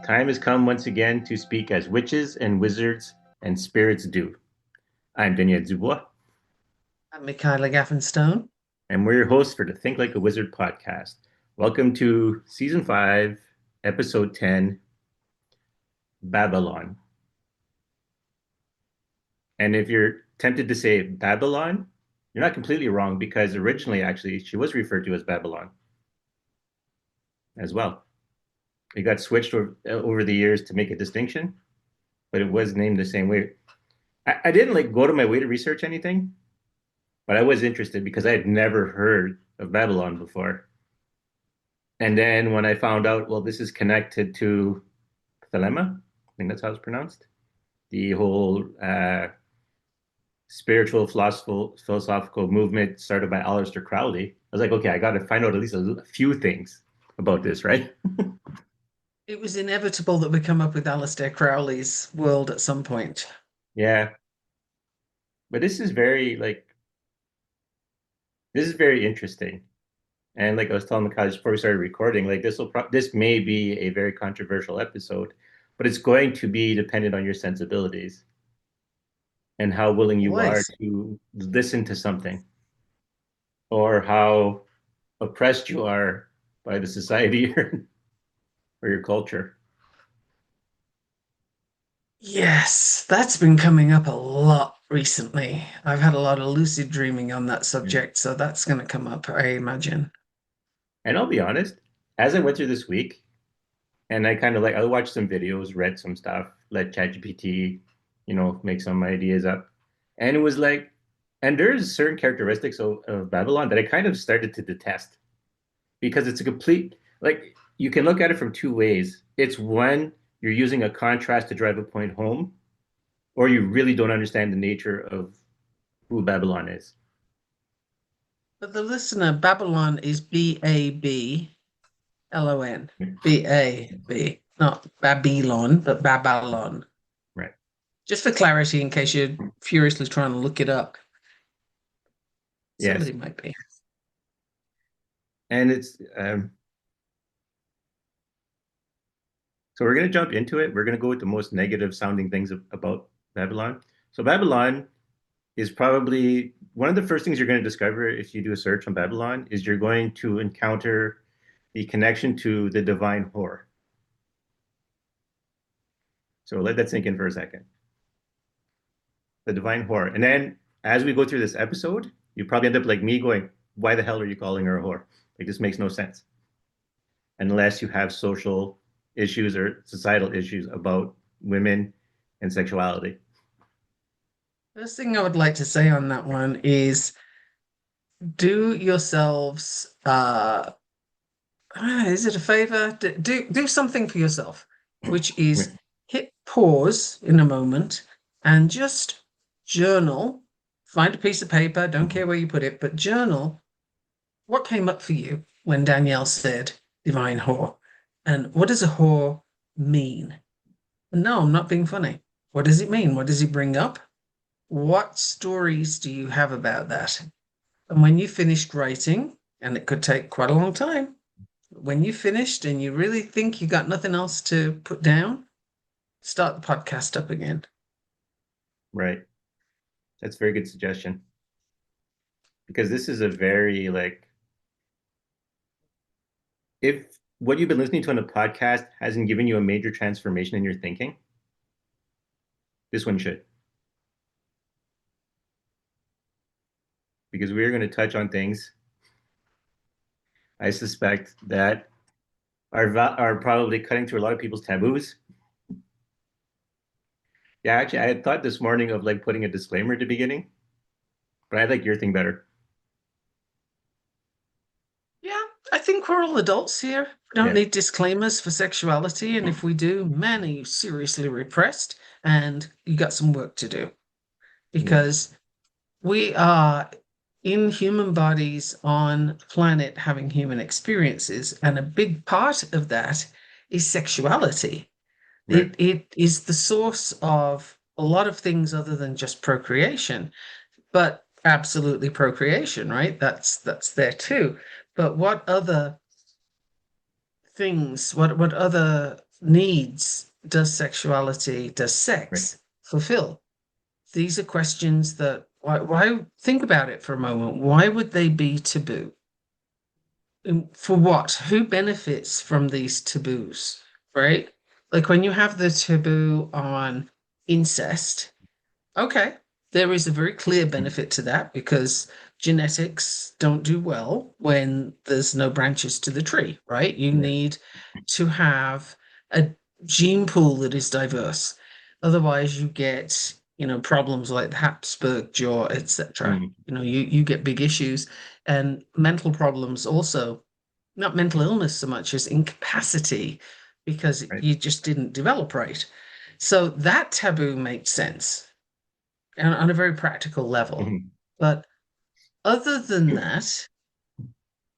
Time has come once again to speak as witches and wizards and spirits do. I'm Daniel Dubois, I'm Michaela Gaffinstone. and we're your hosts for the Think Like a Wizard podcast. Welcome to Season 5, Episode 10, Babalon. And if you're tempted to say Babylon, you're not completely wrong because originally, actually, she was referred to as Babylon as well. It got switched over the years to make a distinction, but it was named the same way. I didn't like go to my way to research anything, but I was interested because I had never heard of Babylon before. And then when I found out, well, this is connected to Thelema, I think that's how it's pronounced, the whole spiritual philosophical movement started by Aleister Crowley. I was like, okay, I got to find out at least a few things about this, right? It was inevitable that we come up with Aleister Crowley's world at some point. Yeah, but this is very interesting. And like I was telling the college before we started recording, like this may be a very controversial episode, but it's going to be dependent on your sensibilities and how willing you are Always. to listen to something or how oppressed you are by the society or your culture. Yes, that's been coming up a lot recently. I've had a lot of lucid dreaming on that subject, so that's going to come up, I imagine. And I'll be honest, as I went through this week, and I kind of like I watched some videos, read some stuff, let ChatGPT, make some ideas up, and it was like, and there's certain characteristics of Babylon that I kind of started to detest because it's a complete like you can look at it from two ways. It's one, you're using a contrast to drive a point home, or you really don't understand the nature of who Babylon is. But the listener, Babylon is Babylon. Bab, not Babylon, but Babalon. Right. Just for clarity, in case you're furiously trying to look it up, Yes. somebody might be. And it's so we're going to jump into it. We're going to go with the most negative sounding things about Babylon. So Babylon is probably one of the first things you're going to discover if you do a search on Babylon is you're going to encounter the connection to the divine whore. So let that sink in for a second. The divine whore. And then as we go through this episode, you probably end up like me going, why the hell are you calling her a whore? Like this makes no sense. Unless you have social issues or societal issues about women and sexuality. First thing I would like to say on that one is do yourselves is it a favor? Do something for yourself, which is hit pause in a moment and just journal. Find a piece of paper, don't care where you put it, but journal what came up for you when Danielle said divine whore. And what does a whore mean? No, I'm not being funny. What does it mean? What does it bring up? What stories do you have about that? And when you finished writing, and it could take quite a long time, when you finished and you really think you got nothing else to put down, start the podcast up again. Right. That's a very good suggestion. Because this is a very like if what you've been listening to on a podcast hasn't given you a major transformation in your thinking, this one should. Because we're going to touch on things I suspect that are probably cutting through a lot of people's taboos. Yeah, actually, I had thought this morning of like putting a disclaimer at the beginning, but I like your thing better. I think we're all adults here. We don't Yeah. need disclaimers for sexuality, and if we do, man, are you seriously repressed? And you got some work to do Yeah. because we are in human bodies on the planet having human experiences, and a big part of that is sexuality. Right. It is the source of a lot of things other than just procreation, but absolutely procreation, right? That's there too. But what other things, what other needs does sexuality, does Right. sex fulfill? These are questions that why think about it for a moment. Why would they be taboo? For what? Who benefits from these taboos, right? Like when you have the taboo on incest, okay, there is a very clear Mm. benefit to that because genetics don't do well when there's no branches to the tree, right? You Yeah. need to have a gene pool that is diverse. Otherwise, you get, problems like the Habsburg jaw, etc. Mm. You get big issues and mental problems also, not mental illness so much as incapacity because Right. you just didn't develop right. So that taboo makes sense on a very practical level. Mhm. But other than that,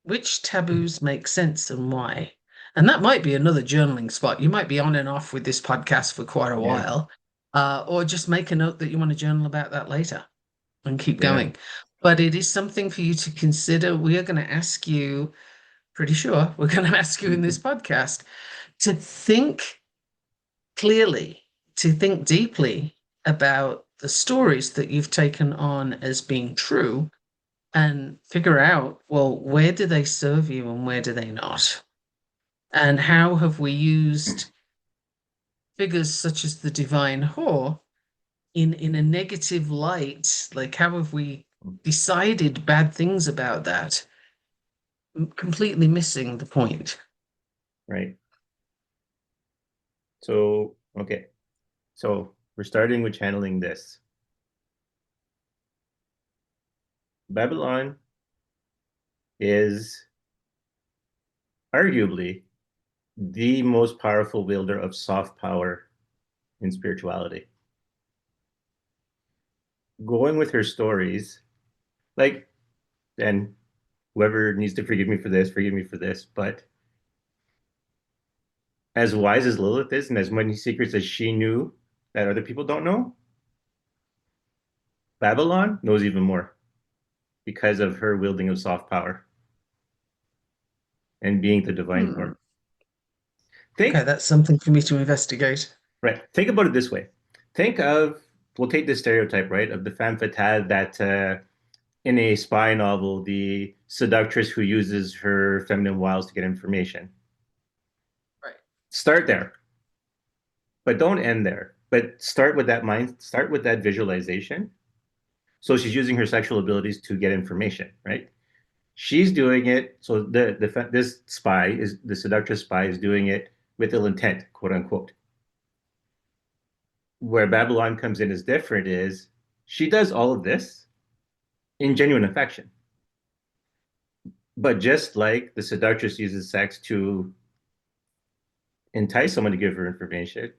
which taboos make sense and why? And that might be another journaling spot. You might be on and off with this podcast for quite a Yeah. while, or just make a note that you want to journal about that later and keep Yeah. going. But it is something for you to consider. We are going to ask you, pretty sure, we're going to ask you in this podcast to think clearly, to think deeply about the stories that you've taken on as being true and figure out, well, where do they serve you and where do they not? And how have we used figures such as the divine whore in a negative light? Like, how have we decided bad things about that, completely missing the point? Right. So, okay. So we're starting with channeling this. Babylon is arguably the most powerful wielder of soft power in spirituality. Going with her stories, like, and whoever needs to forgive me for this, but as wise as Lilith is and as many secrets as she knew that other people don't know, Babylon knows even more because of her wielding of soft power and being the divine Hmm. form. Okay, Think, that's something for me to investigate. right, think about it this way. Think of, we'll take this stereotype, right, of the femme fatale that in a spy novel, the seductress who uses her feminine wiles to get information. Right. Start there, but don't end there. But start with that mind, start with that visualization. So she's using her sexual abilities to get information, right? She's doing it. So this spy is the seductress spy is doing it with ill intent, quote unquote. Where Babylon comes in is different is she does all of this in genuine affection. But just like the seductress uses sex to entice someone to give her information,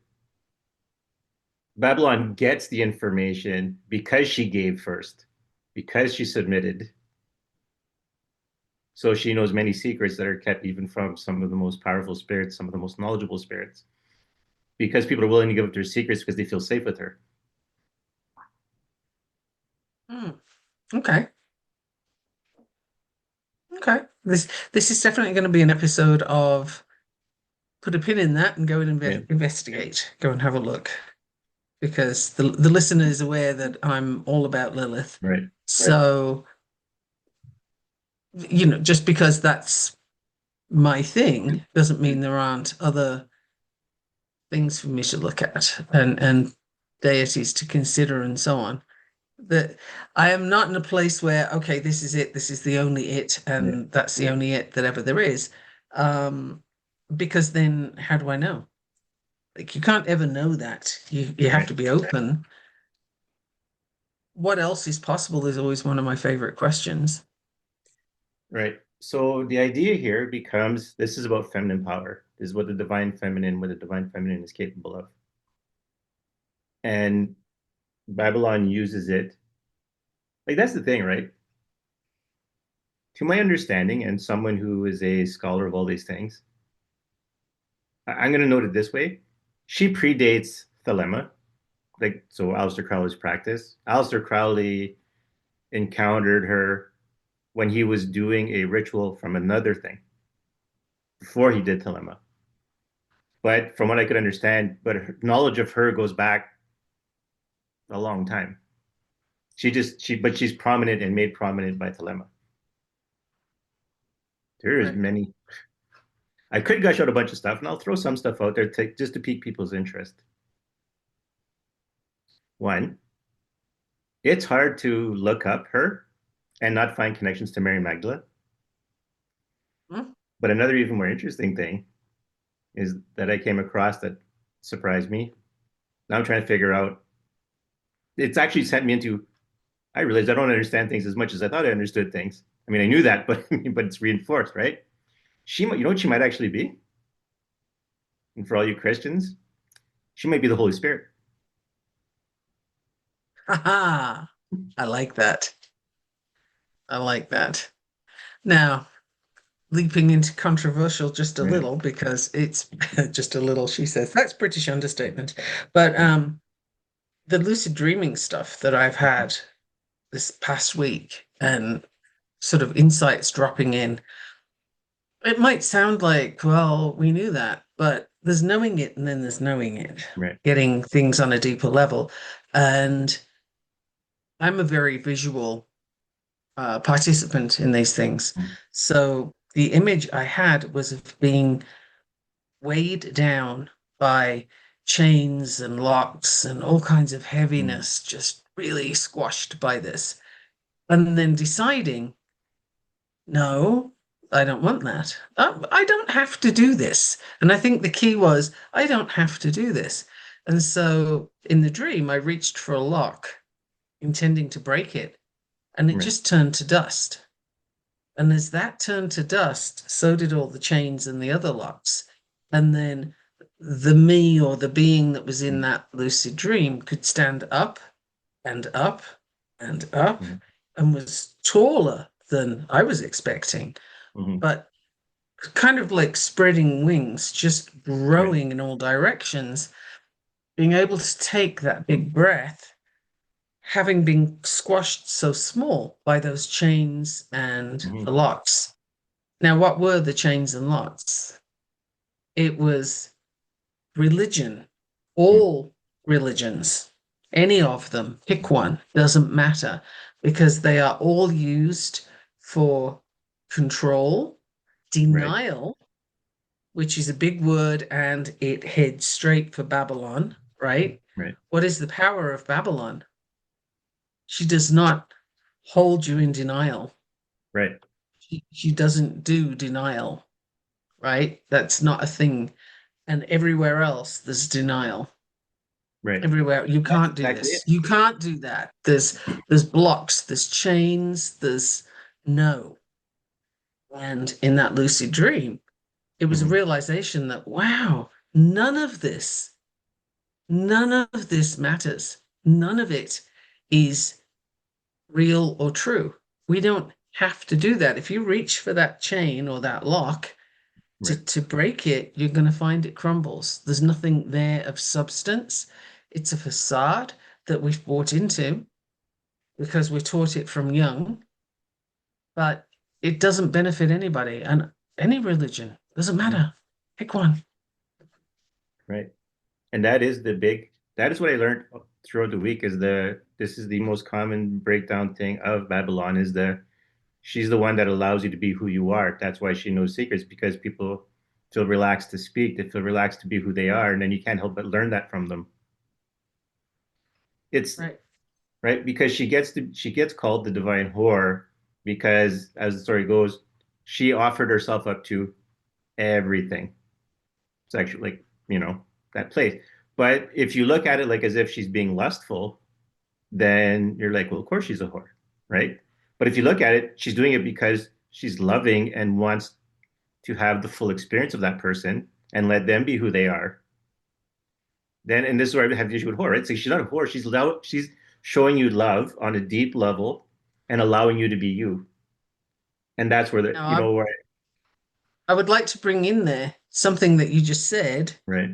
Babylon gets the information because she gave first, because she submitted. So she knows many secrets that are kept even from some of the most powerful spirits, some of the most knowledgeable spirits, because people are willing to give up their secrets because they feel safe with her. Hmm. Okay. Okay. This is definitely going to be an episode of put a pin in that and go and Yeah, investigate. Go and have a look because the listener is aware that I'm all about Lilith. right, So, just because that's my thing doesn't mean there aren't other things for me to look at and deities to consider and so on. That I am not in a place where, okay, this is it, this is the only it, yeah, and that's the only it that ever there is. Um, because then how do I know? Like you can't ever know that. You have right, to be open. What else is possible is always one of my favorite questions. right. So the idea here becomes this is about feminine power. This is what the divine feminine is capable of. And Babylon uses it. Like that's the thing, right? To my understanding, and someone who is a scholar of all these things, I'm going to note it this way. She predates Thelema, like so Aleister Crowley's practice. Aleister Crowley encountered her when he was doing a ritual from another thing before he did Thelema. But from what I could understand, but her knowledge of her goes back a long time. But she's prominent and made prominent by Thelema. There is Right. many. I could gush out a bunch of stuff, and I'll throw some stuff out there just to pique people's interest. One, it's hard to look up her and not find connections to Mary Magdalene. Hmm? But another even more interesting thing is that I came across that surprised me. Now I'm trying to figure out. It's actually sent me into. I realized I don't understand things as much as I thought I understood things. I mean, I knew that, but it's reinforced, right? You know what she might actually be? And for all you Christians, she might be the Holy Spirit. Haha. I like that. I like that. Now, leaping into controversial just a Right. little because it's just a little, she says. That's British understatement. But the lucid dreaming stuff that I've had this past week and sort of insights dropping in, it might sound like, well, we knew that, but there's knowing it and then there's knowing it, Right. getting things on a deeper level. And I'm a very visual participant in these things. So the image I had was of being weighed down by chains and locks and all kinds of Mm-hmm. heaviness, just really squashed by this. And then deciding, no, I don't want that. I don't have to do this. And I think the key was, I don't have to do this. And so in the dream, I reached for a lock, intending to break it, and it Right. just turned to dust. And as that turned to dust, so did all the chains and the other locks. And then the me or the being that was in that lucid dream could stand up and up and up Mm-hmm. and was taller than I was expecting, Mm-hmm. but kind of like spreading wings, just Right. growing in all directions, being able to take that big breath, having been squashed so small by those chains and the Mm-hmm. locks. Now, what were the chains and locks? It was religion, all religions, any of them, pick one, doesn't matter, because they are all used for control, Right. denial, which is a big word and it heads straight for Babylon, right? Right. What is the power of Babylon? She does not hold you in denial. Right. She doesn't do denial, right? That's not a thing. And everywhere else, there's denial. Right. Everywhere, you That's can't do exactly this. it. You can't do that. There's blocks, there's chains, there's no. And in that lucid dream, it was a Mm-hmm. realization that, wow, none of this matters. None of it is real or true. We don't have to do that. If you reach for that chain or that lock Right. to break it, you're going to find it crumbles. There's nothing there of substance. It's a facade that we've bought into because we're taught it from young, but it doesn't benefit anybody. And any religion doesn't Mm-hmm. matter. Pick one. Right. And that is what I learned throughout the week is this is the most common breakdown thing of Babylon is she's the one that allows you to be who you are. That's why she knows secrets because people feel relaxed to speak. They feel relaxed to be who they are. And then you can't help but learn that from them. It's Right. right because she gets called the divine whore because as the story goes, she offered herself up to everything. It's actually like, that place. But if you look at it like as if she's being lustful, then you're like, well, of course she's a whore, right? But if you look at it, she's doing it because she's loving and wants to have the full experience of that person and let them be who they are, then, and this is where I have the issue with whore, right? So she's not a whore. She's showing you love on a deep level and allowing you to be you. And that's where the, Now, you know, where, I would like to bring in there something that you just said, right,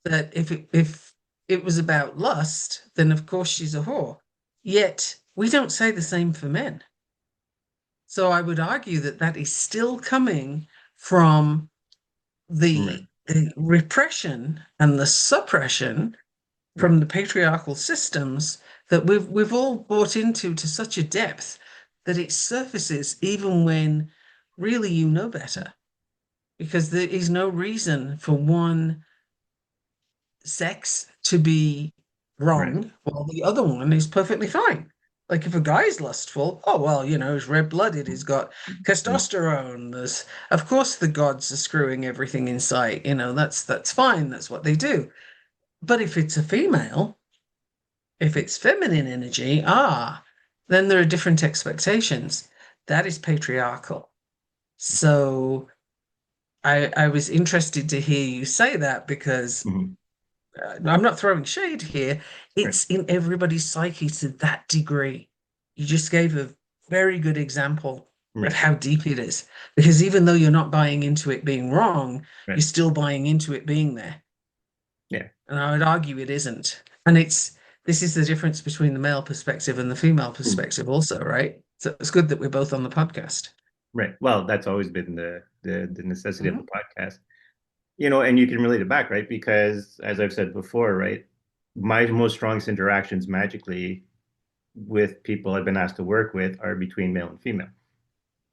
that if it was about lust, then of course she's a whore. Yet we don't say the same for men. So I would argue that that is still coming from right, the repression and the suppression right, from the patriarchal systems that we've all bought into to such a depth that it surfaces even when really you know better, because there is no reason for one sex to be right, wrong while the other one is perfectly fine. Like if a guy's lustful, oh well, he's red-blooded, he's got right, testosterone. There's of course the gods are screwing everything in sight, that's fine, that's what they do. But if it's a female, if it's feminine energy, then there are different expectations. That is patriarchal. So I was interested to hear you say that because mhm, I'm not throwing shade here. right, It's in everybody's psyche to that degree. You just gave a very good example of right, how deep it is. Because even though you're not buying into it being wrong, you're right, still buying into it being there. yeah, And I would argue it isn't. And this is the difference between the male perspective and the female mm, perspective, also, right? So it's good that we're both on the podcast. right. Well, that's always been the necessity of the Mhm. podcast, you know, and you can relate it back, right? Because as I've said before, right, my most strongest interactions magically with people I've been asked to work with are between male and female,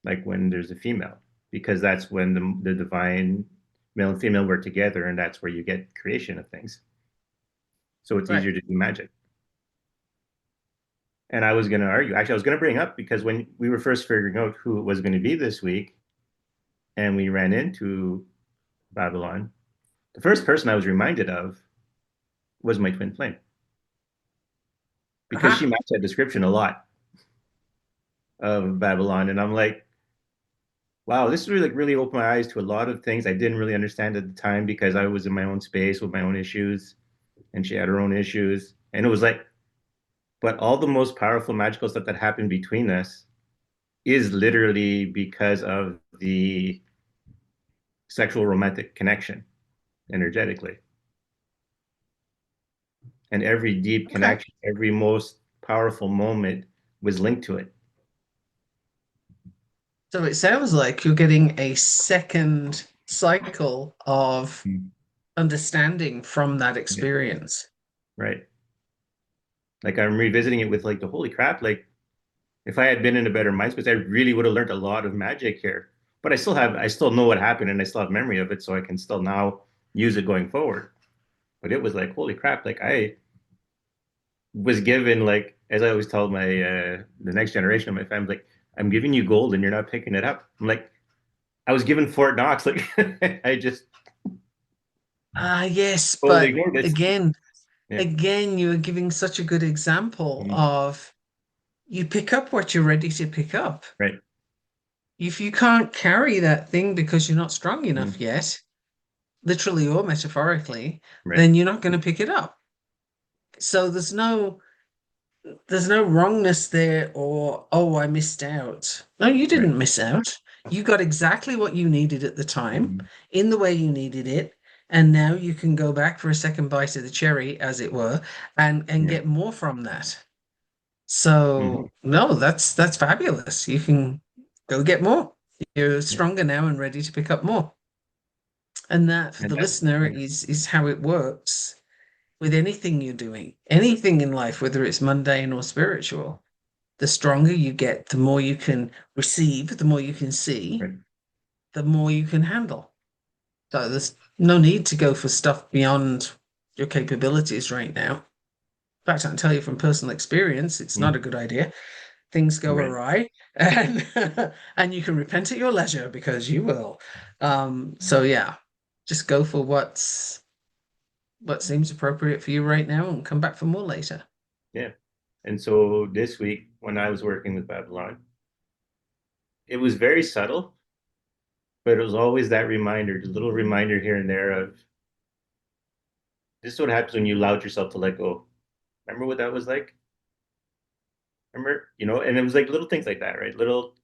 like when there's a female, because that's when the divine male and female work together, and that's where you get creation of things. So it's Right. easier to do magic. And I was going to argue, actually, I was going to bring up because when we were first figuring out who it was going to be this week, and we ran into Babylon, the first person I was reminded of was my twin flame because she Aha. matched that description a lot of Babylon. And I'm like, wow, this really like really opened my eyes to a lot of things I didn't really understand at the time because I was in my own space with my own issues, and she had her own issues. And it was like, but all the most powerful magical stuff that happened between us is literally because of the sexual romantic connection energetically. And every deep Okay. connection, every most powerful moment was linked to it. So it sounds like you're getting a second cycle of Mm. understanding from that Yeah, experience. right. Like I'm revisiting it with like the holy crap, like if I had been in a better mind space, I really would have learned a lot of magic here. But I still know what happened and I still have memory of it, so I can still now use it going forward. But it was like, holy crap, like I was given like, as I always tell my the next generation of my family, like, I'm giving you gold and you're not picking it up. I'm like, I was given Fort Knox, like I just Ah, yes, totally but ignored it. again, Yeah. again, you are giving such a good example Mhm. of you pick up what you're ready to pick up. Right. If you can't carry that thing because you're not strong enough Mhm. yet, literally or metaphorically, Right. then you're not going to pick it up. So there's no wrongness there or oh, I missed out. No, you Right. didn't miss out. You got exactly what you needed at the time Mhm. in the way you needed it. And now you can go back for a second bite of the cherry, as it were, and Yeah. get more from that. Mhm. So no, that's fabulous. You can go get more. You're Yeah. stronger now and ready to pick up more. And that for And the that, listener yeah. is how it works with anything you're doing, anything in life, whether it's mundane or spiritual. The stronger you get, the more you can receive, the more you can see, Right. the more you can handle. So there's no need to go for stuff beyond your capabilities right now. In fact, I can tell you from personal experience, it's not a Mhm. good idea. Things go Right. awry, and and you can repent at your leisure because you will. So yeah, just go for what seems appropriate for you right now, and come back for more later. Yeah. And so this week, when I was working with Babylon, it was very subtle, but it was always that reminder, the little reminder here and there of this is what happens when you allowed yourself to let go. Remember what that was like? Remember, and it was like little things like that, right? Little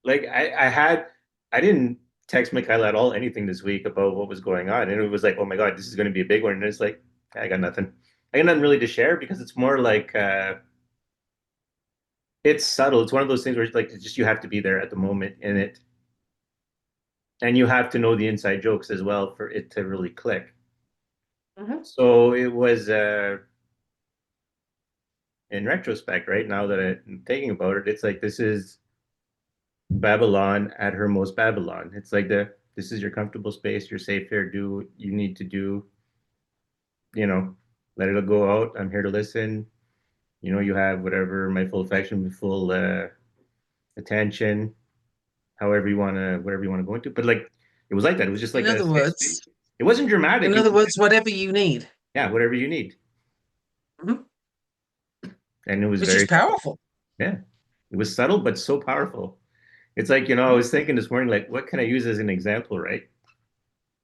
like I didn't text Michaela at all anything this week about what was going on. And it was like, oh my God, this is going to be a big one. And it's like, I got nothing. I got nothing really to share because it's more like it's subtle. It's one of those things where it's like it's just you have to be there at the moment in it. And you have to know the inside jokes as well for it to really click. Mhm. So it was in retrospect, right now that I'm thinking about it, it's like this is Babylon at her most Babylon. It's like this is your comfortable space, you're safe here, do what you need to do, you know, let it go out. I'm here to listen. You have whatever my full affection, full attention, whatever you wanna go into. But like it was like that. It was just like In a other safe space. words, It wasn't dramatic. in It other was words, whatever you need. yeah, whatever you need. Mhm. And it was Which is very subtle. powerful. Yeah. It was subtle but so powerful. It's like, I Mhm. was thinking this morning, like, what can I use as an example, right?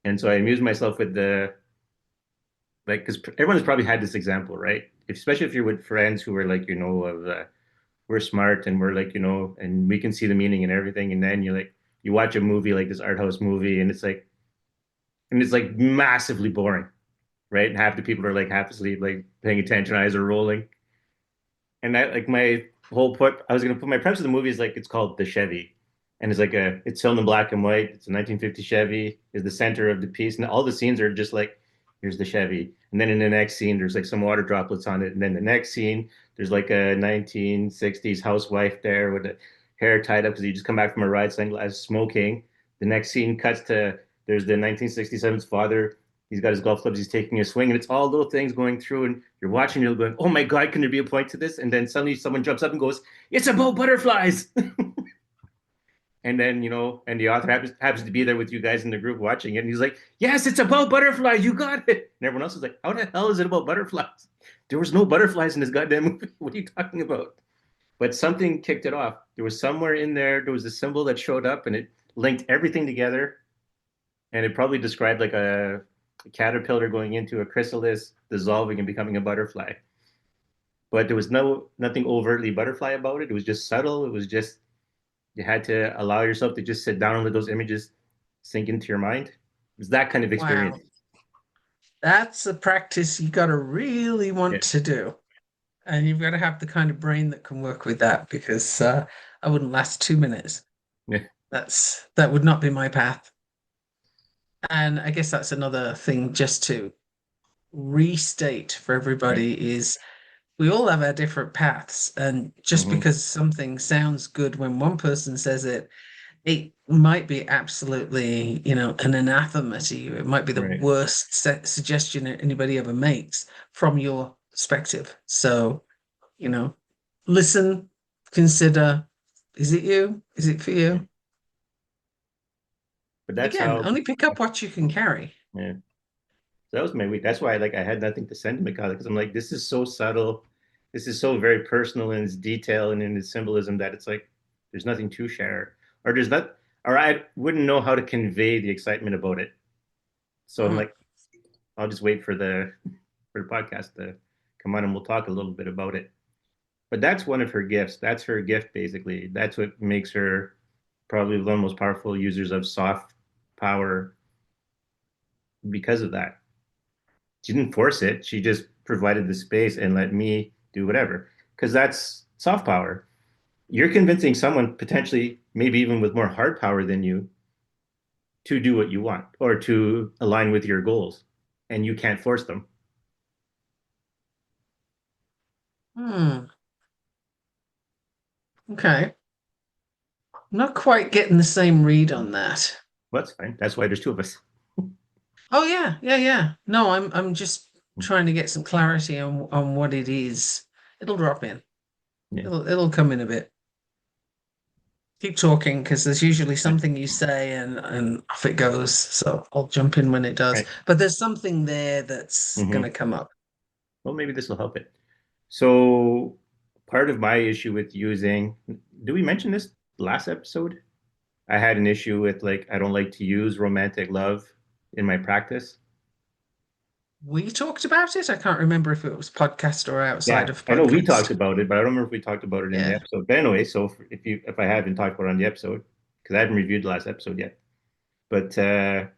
And so I amused myself with the like because everyone's probably had this example, right? Especially if you're with friends who are like, of we're smart and we're like, and we can see the meaning and everything. And then you watch a movie like this art house movie, and it's like massively boring, right? And half the people are like half asleep, like paying attention, eyes are rolling. And I like my whole put I was gonna put my premise of the movie is like it's called The Chevy. And it's filmed in black and white. It's a 1950 Chevy is the center of the piece. And all the scenes are just like, here's the Chevy. And then in the next scene, there's like some water droplets on it. And then the next scene, there's like a 1960s housewife there with the hair tied up because you just come back from a ride, sunglasses, smoking. The next scene cuts to there's the 1967's father. He's got his golf clubs. He's taking a swing, and it's all little things going through. And you're watching, you're going, "Oh my God, can there be a point to this?" And then suddenly someone jumps up and goes, "It's about butterflies." And then and the author happens to be there with you guys in the group watching it, and he's like, "Yes, it's about butterflies. You got it." And everyone else is like, "How the hell is it about butterflies? There was no butterflies in this goddamn movie. What are you talking about?" But something kicked it off. There was somewhere in there. There was a symbol that showed up, and it linked everything together. And it probably described like a caterpillar going into a chrysalis, dissolving and becoming a butterfly. But there was nothing overtly butterfly about it. It was just subtle. It was just you had to allow yourself to just sit down and let those images sink into your mind. It's that kind of experience. Wow. That's a practice you got to really Yeah. want to do. And you've got to have the kind of brain that can work with that because I wouldn't last 2 minutes. Yeah. That would not be my path. And I guess that's another thing just to restate for Right. everybody is we all have our different paths. And just Mm-hmm. because something sounds good when one person says it, it might be absolutely, an anathema to you. It might be the Right. worst suggestion anybody ever makes from your perspective. So, you know, listen, consider, is it you? Is it for Yeah. you? But And that's again, how. only pick up what you can carry. Yeah. So that was my week. That's why I had nothing to send to Mikhail because I'm like, this is so subtle. This is so very personal in its detail and in its symbolism that it's like there's nothing to share, or there's not, or I wouldn't know how to convey the excitement about it. So I'm Mhm. like, I'll just wait for the podcast to come on and we'll talk a little bit about it. But that's one of her gifts. That's her gift, basically. That's what makes her probably one of the most powerful users of soft power because of that. She didn't force it. She just provided the space and let me do whatever. Because that's soft power. You're convincing someone potentially, maybe even with more hard power than you, to do what you want or to align with your goals. And you can't force them. Hmm. Okay. Not quite getting the same read on that. Well, that's fine. That's why there's two of us. Oh yeah, yeah, yeah. No, I'm just trying to get some clarity on what it is. It'll drop in. Yeah. It'll come in a bit. Keep talking because there's usually Right. something you say and off it goes. So I'll jump in when it does. Right. But there's something there that's Mm-hmm. gonna come up. Well, maybe this will help it. So, part of my issue with using, do we mention this last episode? I had an issue with like I don't like to use romantic love in my practice. We talked about it. I can't remember if it was podcast or outside Yeah, of I know we talked podcast. about it, but I don't remember if we talked about it in the Yeah. episode. But anyway, so if I haven't talked about it on the episode, because I haven't reviewed the last episode yet, but I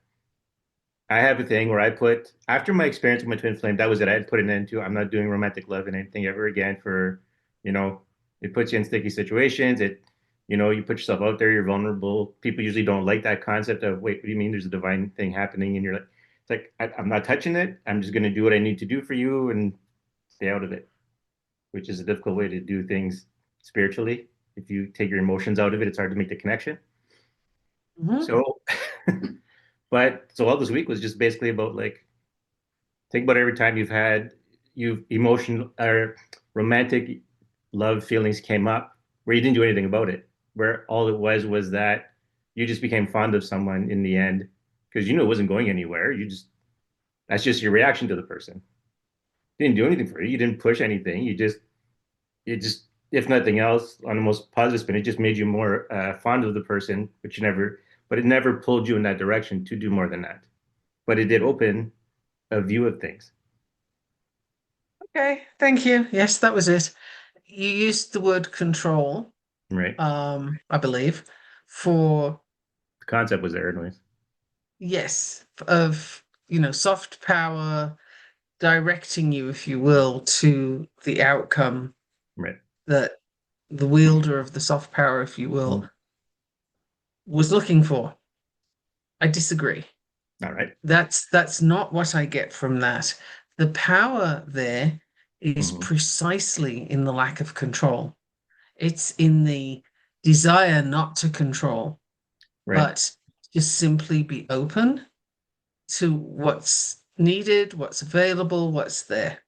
have a thing where I put after my experience with my twin flame, that was it. I had put an end to. I'm not doing romantic love and anything ever again for, you know, it puts you in sticky situations. You put yourself out there, you're vulnerable. People usually don't like that concept of, wait, what do you mean there's a divine thing happening? And you're like, it's like, I'm not touching it. I'm just going to do what I need to do for you and stay out of it, which is a difficult way to do things spiritually. If you take your emotions out of it, it's hard to make the connection. Mhm. So, but so all this week was just basically about like, think about every time you've emotional or romantic love feelings came up where you didn't do anything about it, where all it was that you just became fond of someone in the end because you knew it wasn't going anywhere. You just that's just your reaction to the person. You didn't do anything for you. You didn't push anything. It just if nothing else on the most positive spin, it just made you more fond of the person, but it never pulled you in that direction to do more than that. But it did open a view of things, Okay, thank you. Yes, that was it. You used the word control, right? I believe, for The concept was there anyways. yes, of soft power directing you, if you will, to the outcome Right. that the wielder of the soft power, if you will, Mhm. was looking for. I disagree. All right. That's not what I get from that. The power there is Hmm. precisely in the lack of control. It's in the desire not to control, Right. but just simply be open to what's needed, what's available, what's there,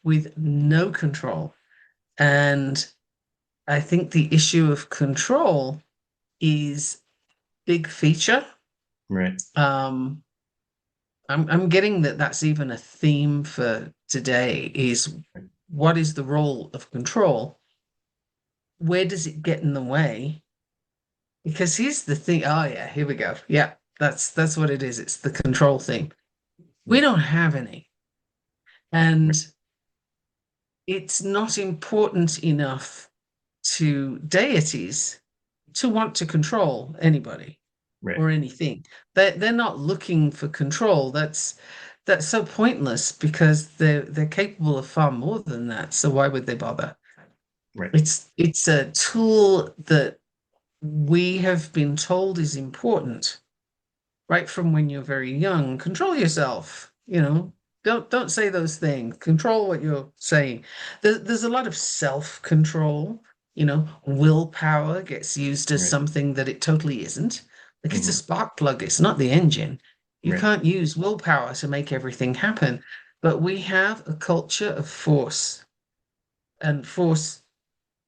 with no control. And I think the issue of control is big feature. Right. Um, I'm getting that that's even a theme for today is what is the role of control? Where does it get in the way? Because here's the thing. Oh yeah, here we go. Yeah, that's what it is. It's the control thing. We Right. don't have any. And it's not important enough to deities to want to control anybody Right. or anything. They're not looking for control. That's so pointless because they're capable of far more than that. So why would they bother? Right. It's a tool that we have been told is important right from when you're very young. Control yourself, don't say those things. Control what you're saying. There's a lot of self-control. Willpower gets used as Right. something that it totally isn't. Like it's a Hmm. spark plug, it's not the engine. You Right. can't use willpower to make everything happen. But we have a culture of force and force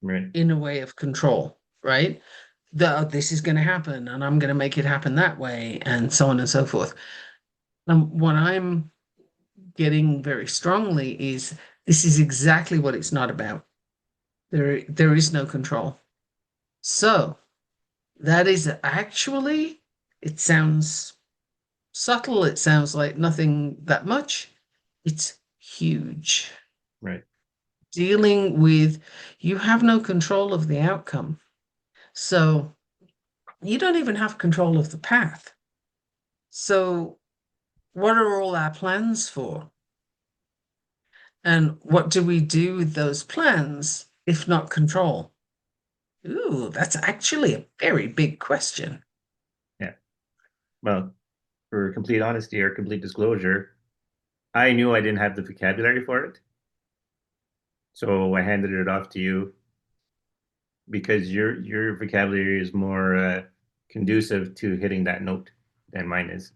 Right. in a way of control, right? That this is going to happen and I'm going to make it happen that way, and so on and so forth. And what I'm getting very strongly is this is exactly what it's not about. There is no control. So that is actually, it sounds subtle, it sounds like nothing that much. It's huge. Right. Dealing with you have no control of the outcome. So you don't even have control of the path. So what are all our plans for? And what do we do with those plans if not control? Ooh, that's actually a very big question. Yeah. Well, for complete honesty or complete disclosure, I knew I didn't have the vocabulary for it, so I handed it off to you because your vocabulary is more conducive to hitting that note than mine is.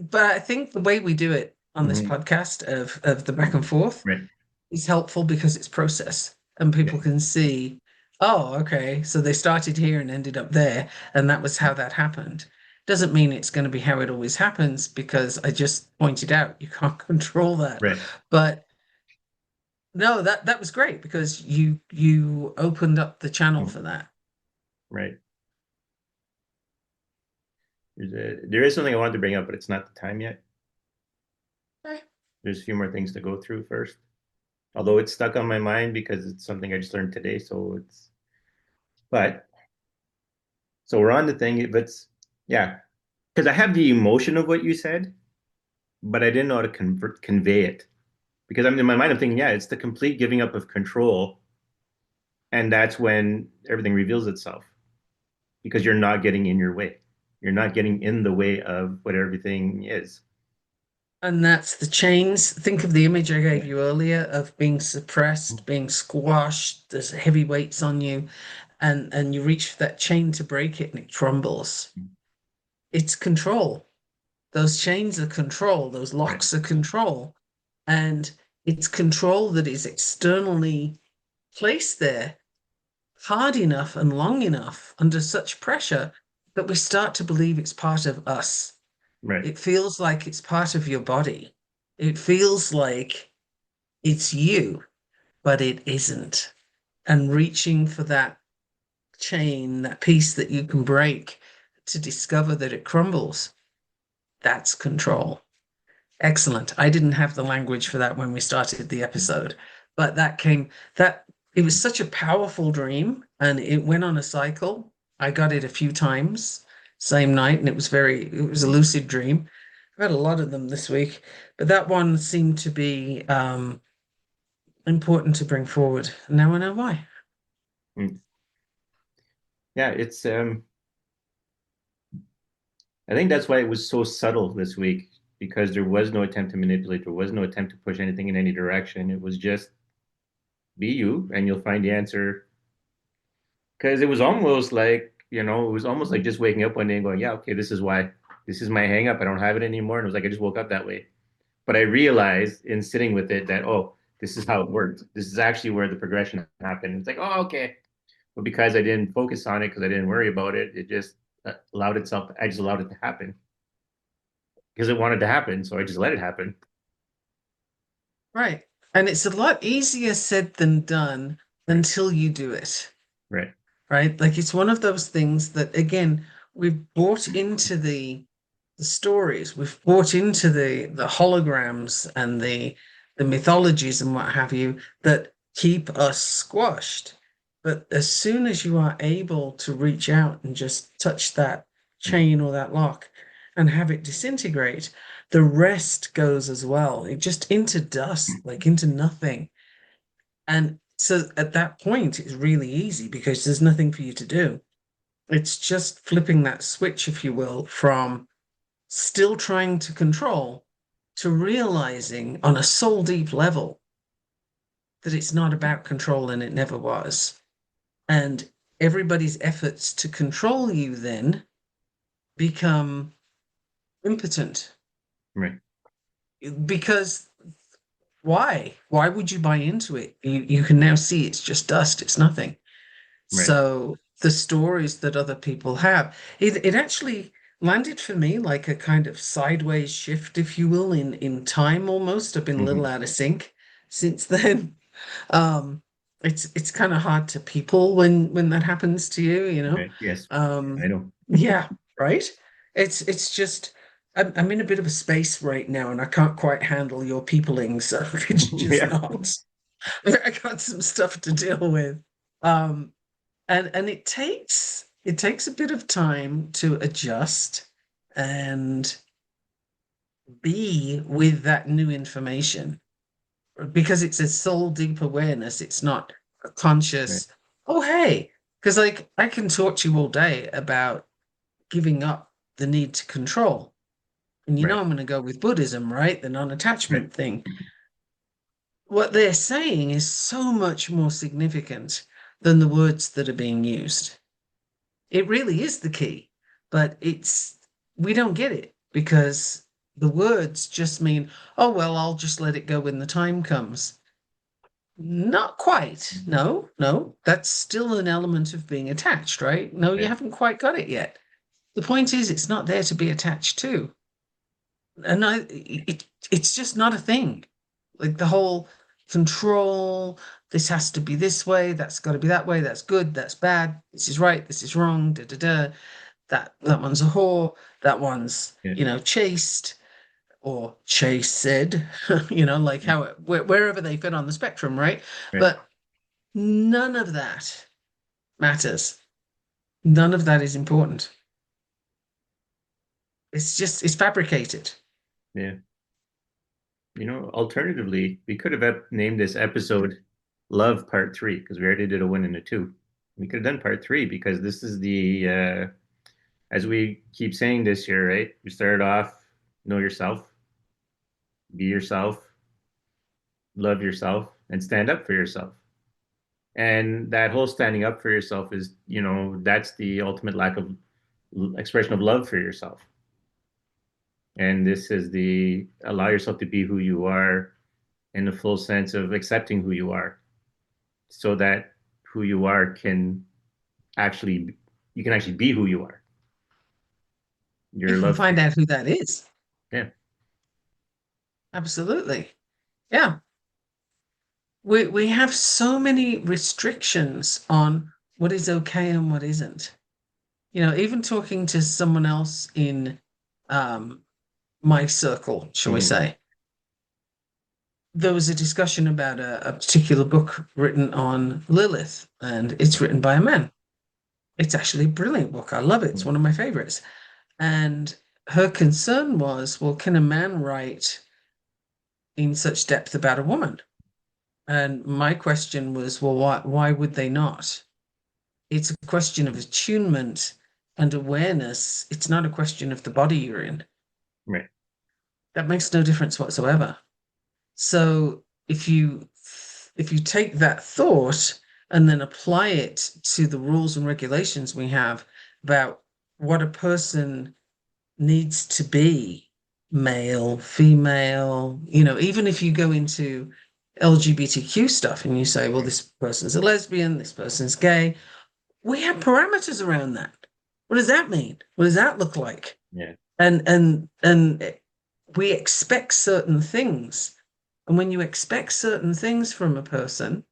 But I think the way we do it on this Hmm. podcast of the back and forth Right. is helpful because it's process and Yeah. people can see, oh, okay, so they started here and ended up there, and that was how that happened. Doesn't mean it's going to be how it always happens because I just pointed out you can't control that. Right. But no, that was great because you opened up the channel Mhm. for that. Right. There is something I wanted to bring up, but it's not the time yet. Okay. There's a few more things to go through first. Although it's stuck on my mind because it's something I just learned today. But so we're on the thing. But yeah, because I have the emotion of what you said, but I didn't know how to convey it. Because I'm in my mind, I'm thinking, yeah, it's the complete giving up of control, and that's when everything reveals itself. Because you're not getting in your way. You're not getting in the way of what everything is. And that's the chains. Think of the image I gave you earlier of being suppressed, being squashed. There's heavy weights on you, and you reach for that chain to break it, and it crumbles. It's control. Those chains are control. Those Right, locks are control, and it's control that is externally placed there hard enough and long enough under such pressure that we start to believe it's part of us. right, It feels like it's part of your body. It feels like it's you, but it isn't. And reaching for that chain, that piece that you can break to discover that it crumbles, that's control. Excellent. I didn't have the language for that when we started the episode, but that it was such a powerful dream and it went on a cycle. I got it a few times, same night, and it was a lucid dream. I've had a lot of them this week, but that one seemed to be important to bring forward. Now I know why. mm. Yeah. It's I think that's why it was so subtle this week because there was no attempt to manipulate. There was no attempt to push anything in any direction. It was just be you, and you'll find the answer. Because it was almost like it was almost like just waking up one day and going, yeah, okay, this is why. This is my hang up. I don't have it anymore. And it was like I just woke up that way. But I realized in sitting with it that, oh, this is how it worked. This is actually where the progression happened. It's like, oh, okay. But because I didn't focus on it, because I didn't worry about it, it just allowed itself, I just allowed it to happen because it wanted to happen. So I just let it happen. Right. And it's a lot easier said than done Right. until you do it. Right. Right? Like it's one of those things that again, we've bought into the stories, we've bought into the holograms and the mythologies and what have you that keep us squashed. But as soon as you are able to reach out and just touch that chain or that lock and have it disintegrate, the rest goes as well. It just into dust, like into nothing. And so at that point, it's really easy because there's nothing for you to do. It's just flipping that switch, if you will, from still trying to control to realizing on a soul deep level that it's not about control and it never was. And everybody's efforts to control you then become impotent Right. because why? Why would you buy into it? You can now see it's just dust, it's nothing. Right. So the stories that other people have, it actually landed for me like a kind of sideways shift, if you will, in time almost. I've been a little Mm-hmm. out of sync since then. Um, it's kind of hard to people when that happens to you, you know. Right. Yes. I Um, know. yeah, right. It's just I'm in a bit of a space right now, and I can't quite handle your peopling, so it's just Yeah. not. I got some stuff to deal with. Um, and it takes a bit of time to adjust and be with that new information because it's a soul deep awareness. It's not a Right. conscious, oh hey, because like I can talk to you all day about giving up the need to control. And you know Right. I'm going to go with Buddhism, right? The Right. non-attachment thing. What they're saying is so much more significant than the words that are being used. It really is the key, but we don't get it because the words just mean, oh, well, I'll just let it go when the time comes. Not quite. No, no, that's still an element of being attached, right? No, you Right. haven't quite got it yet. The point is, it's not there to be attached to. And it's just not a thing. Like the whole control, this has to be this way, that's got to be that way, that's good, that's bad, this is right, this is wrong, da da da. that one's a whore, that one's, Yeah. chaste or chased, like Mm. how wherever they fit on the spectrum, right? Right. But none of that matters. None of that is important. It's fabricated. Yeah. Alternatively, we could have named this episode Love Part Three because we already did a one and a two. We could have done part three because this is as we keep saying this year, right? We started off know yourself, be yourself, love yourself, and stand up for yourself. And that whole standing up for yourself is, that's the ultimate lack of expression of love for yourself. And this is the allow yourself to be who you are in the full sense of accepting who you are so that who you are can actually, you can actually be who you are. Your If you love. find out who that is. Yeah. Absolutely. Yeah. We have so many restrictions on what is okay and what isn't. Even talking to someone else in um, my circle, shall we Mm-hmm. say, there was a discussion about a particular book written on Lilith, and it's written by a man. It's actually a brilliant book. I love it. It's one of my favorites. And her concern was, well, can a man write in such depth about a woman? And my question was, well, why would they not? It's a question of attunement and awareness. It's not a question of the body you're in. Right. That makes no difference whatsoever. So if you take that thought and then apply it to the rules and regulations we have about what a person needs to be, male, female, even if you go into LGBTQ stuff and you say, well, this person's a lesbian, this person's gay, we have parameters around that. What does that mean? What does that look like? Yeah. And we expect certain things. And when you expect certain things from a person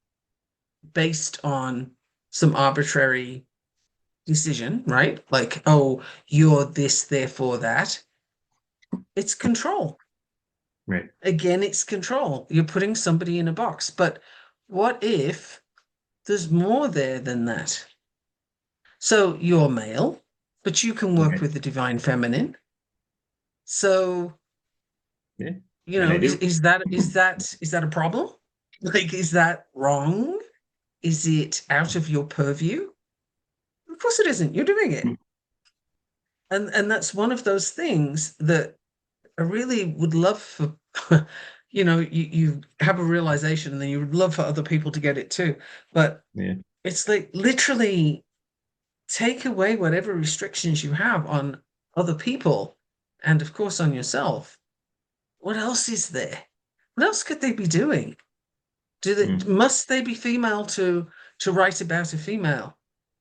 based on some arbitrary decision, right? Like, oh, you're this, therefore that, it's control. Right. Again, it's control. You're putting somebody in a box. But what if there's more there than that? So you're male, but you can work Right. with the divine feminine. So, Yeah. And I is, do. is that is that is that a problem? Like, is that wrong? Is it out of your purview? Of course it isn't. You're doing it. And that's one of those things that I really would love for you have a realization and then you would love for other people to get it too. But Yeah. it's like literally take away whatever restrictions you have on other people and of course on yourself. What else is there? What else could they be doing? Mm. Must they be female to write about a female?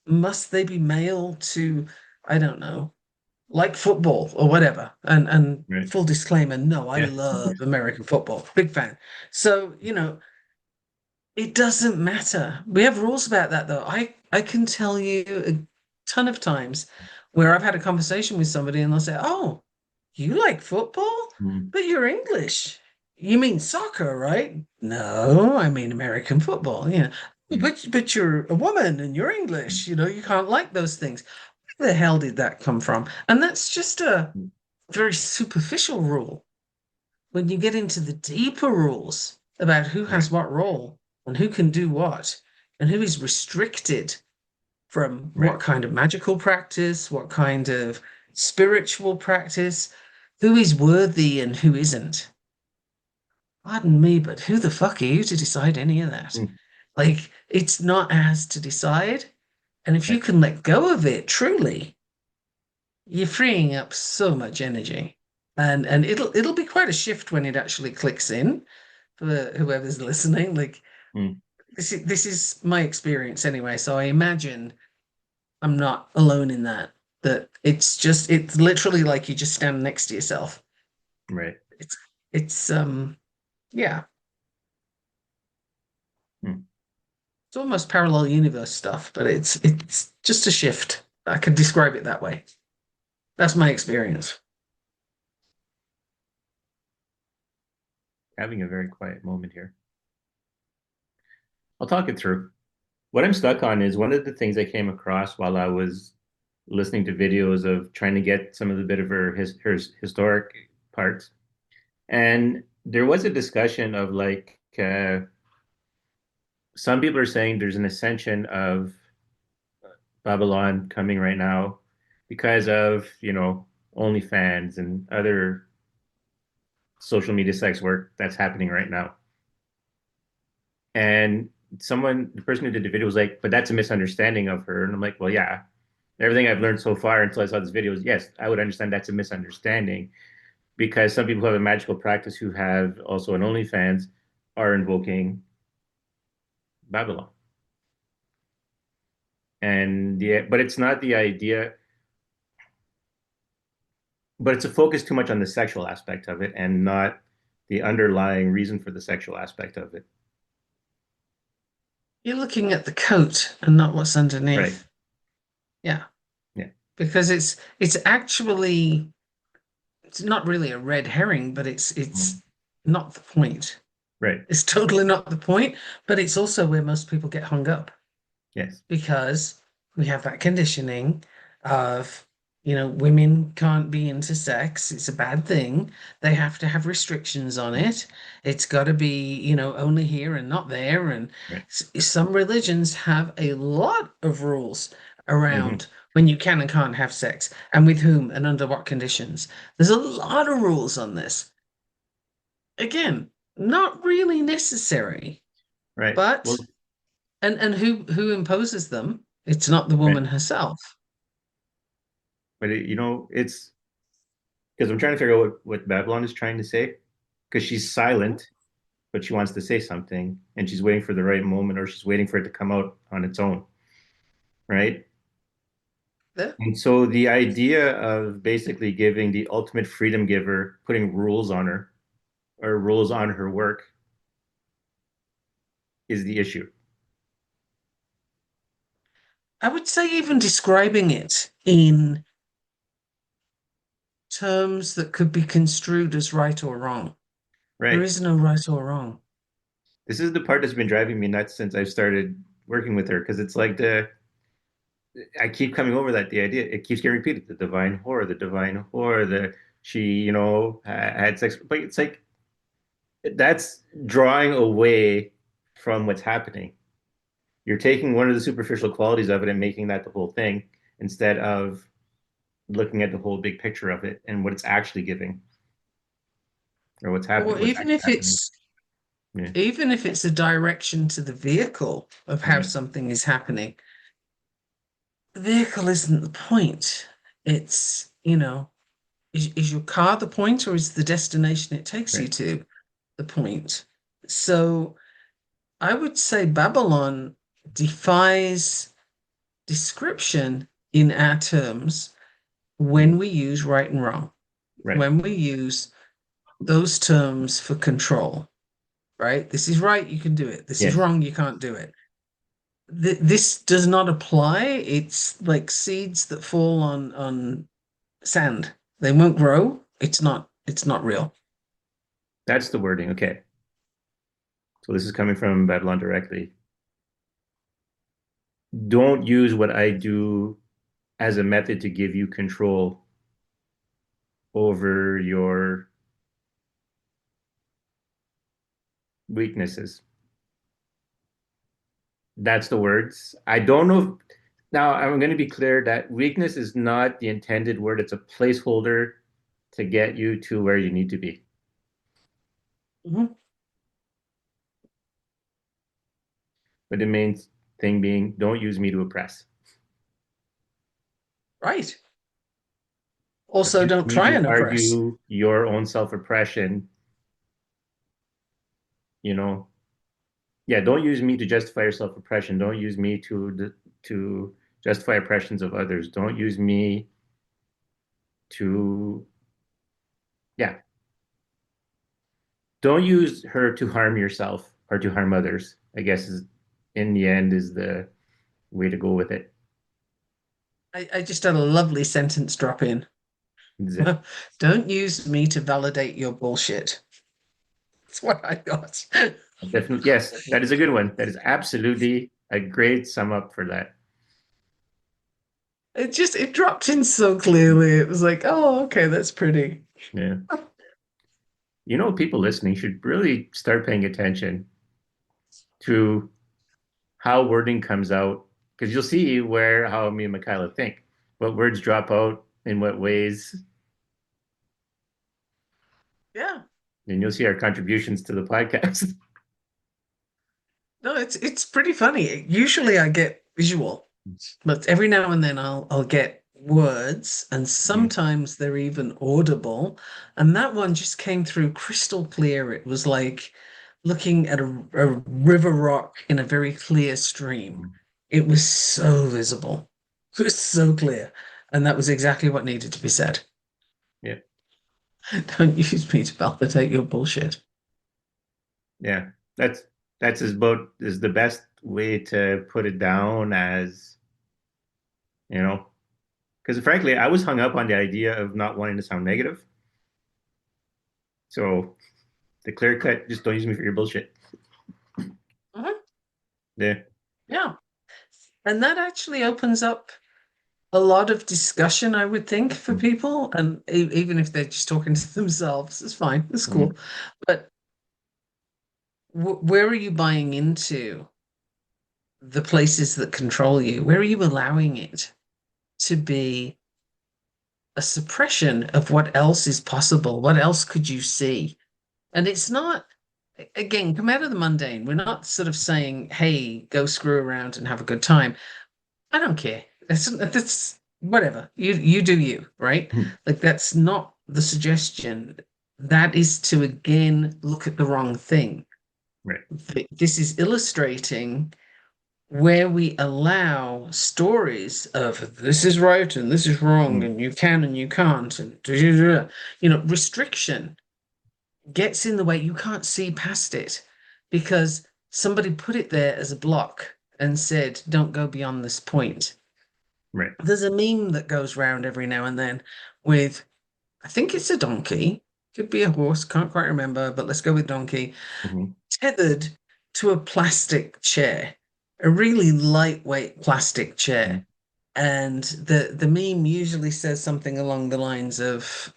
Must they be male to, I don't know, like football or whatever? And Right. full disclaimer, no, I Yeah. love American football. Big fan. So, it doesn't matter. We have rules about that though. I can tell you a ton of times where I've had a conversation with somebody and they'll say, "Oh, you like football, Mm. but you're English. You mean soccer, right?" "No, I mean American football." Mm. But you're a woman and you're English. You can't like those things. Where the hell did that come from? And that's just a Mm. very superficial rule. When you get into the deeper rules about who Right. has what role and who can do what and who is restricted from Right. what kind of magical practice, what kind of spiritual practice, who is worthy and who isn't. Pardon me, but who the fuck are you to decide any of that? Mm. Like, it's not ours to decide. And if you Right. can let go of it truly, you're freeing up so much energy. And it'll be quite a shift when it actually clicks in for whoever's listening. Like Mm. this is my experience anyway. So I imagine I'm not alone in that. That it's literally like you just stand next to yourself. Right. It's it's yeah, Mm. it's almost parallel universe stuff, but it's just a shift. I could describe it that way. That's my experience. Having a very quiet moment here. I'll talk it through. What I'm stuck on is one of the things I came across while I was listening to videos of trying to get some of the bit of her historic parts. And there was a discussion of like some people are saying there's an ascension of Babalon coming right now because of, OnlyFans and other social media sex work that's happening right now. And the person who did the video was like, but that's a misunderstanding of her. And I'm like, well, yeah, everything I've learned so far until I saw this video is yes, I would understand that's a misunderstanding because some people who have a magical practice who have also an OnlyFans are invoking Babylon. And yeah, but it's not the idea, but it's a focus too much on the sexual aspect of it and not the underlying reason for the sexual aspect of it. You're looking at the coat and not what's Right. underneath. Yeah, Yeah. because it's actually it's not really a red herring, but Mhm. it's not the point. Right. It's totally not the point, but it's also where most people get hung up Yes. because we have that conditioning of, women can't be into sex. It's a bad thing. They have to have restrictions on it. It's got to be, only here and not there. And Right. some religions have a lot of rules Hmm. around when you can and can't have sex and with whom and under what conditions. There's a lot of rules on this. Again, not really necessary, Right. Well, but and who imposes them? It's not the right. woman herself. But it's because I'm trying to figure out what Babylon is trying to say because she's silent, but she wants to say something and she's waiting for the right moment or she's waiting for it to come out on its own. Right. Yeah. And so the idea of basically giving the ultimate freedom giver, putting rules on her or rules on her work is the issue. I would say even describing it in terms that could be construed as right or wrong. There Right. is no right or wrong. This is the part that's been driving me nuts since I started working with her because it's like I keep coming over that the idea it keeps getting repeated the divine whore the she had sex but it's like that's drawing away from what's happening. You're taking one of the superficial qualities of it and making that the whole thing instead of looking at the whole big picture of it and what it's actually giving or Or what's actually happening. Yeah. even if it's a direction to the vehicle of how Right. something is happening, the vehicle isn't the point. It's, is your car the point or is the destination it takes you Right. to the point? So I would say Babylon defies description in our terms when we use right and wrong, Right. when we use those terms for control, right? This is right, you can do it. This is Yes. wrong, you can't do it. This does not apply. It's like seeds that fall on sand. They won't grow. It's not real. That's the wording. Okay. So this is coming from Babylon directly. Don't use what I do as a method to give you control over your weaknesses. That's the words. I don't know. Now, I'm going to be clear that weakness is not the intended word. It's a placeholder to get you to where you need to be. Mhm. But the main thing being, don't use me to oppress. Right. Don't Also, use don't me try to and oppress. argue your own self-oppression. You know, yeah. Don't use me to justify your self-oppression. Don't use me to justify oppressions of others. Don't use me to, yeah. Don't use her to harm yourself or to harm others, I guess is in the end is the way to go with it. I just had a lovely sentence drop in. Is it? Don't use me to validate your bullshit. That's what I got. Definitely, yes, that is a good one. That is absolutely a great sum up for that. It dropped in so clearly. It was like, oh, okay, that's pretty. Yeah. You know, people listening should really start paying attention to how wording comes out because you'll see where how me and Michaela think, what words drop out in what ways, Yeah. and you'll see our contributions to the podcast. No, it's pretty funny. Usually I get visual, but every now and then I'll get words, and Mhm. sometimes they're even audible. And that one just came through crystal clear. It was like looking at a river rock in a very clear stream. It was so visible. It was so clear. And that was exactly what needed to be said. Yeah, Don't use me to validate your bullshit. yeah, that's as about is the best way to put it down as you know, because frankly, I was hung up on the idea of not wanting to sound negative. So the clear cut, just don't use me for your bullshit. Mhm. Yeah. Yeah. And that actually opens up a lot of discussion, I would think, for people. And even if they're just talking to themselves, it's fine, it's Mhm. cool. But where are you buying into the places that control you? Where are you allowing it to be a suppression of what else is possible? What else could you see? And it's not, again, come out of the mundane. We're not sort of saying, hey, go screw around and have a good time. I don't care. That's whatever. You do you, right? Like that's not the suggestion. That is to again look at the wrong thing. Right. This is illustrating where we allow stories of this is right and this is wrong Mhm. and you can and you can't and restriction gets in the way. You can't see past it because somebody put it there as a block and said, don't go beyond this point. Right. There's a meme that goes round every now and then with, I think it's a donkey, could be a horse, can't quite remember, but let's go with donkey, Mhm. tethered to a plastic chair, a really lightweight plastic chair. Mhm. And the meme usually says something along the lines of,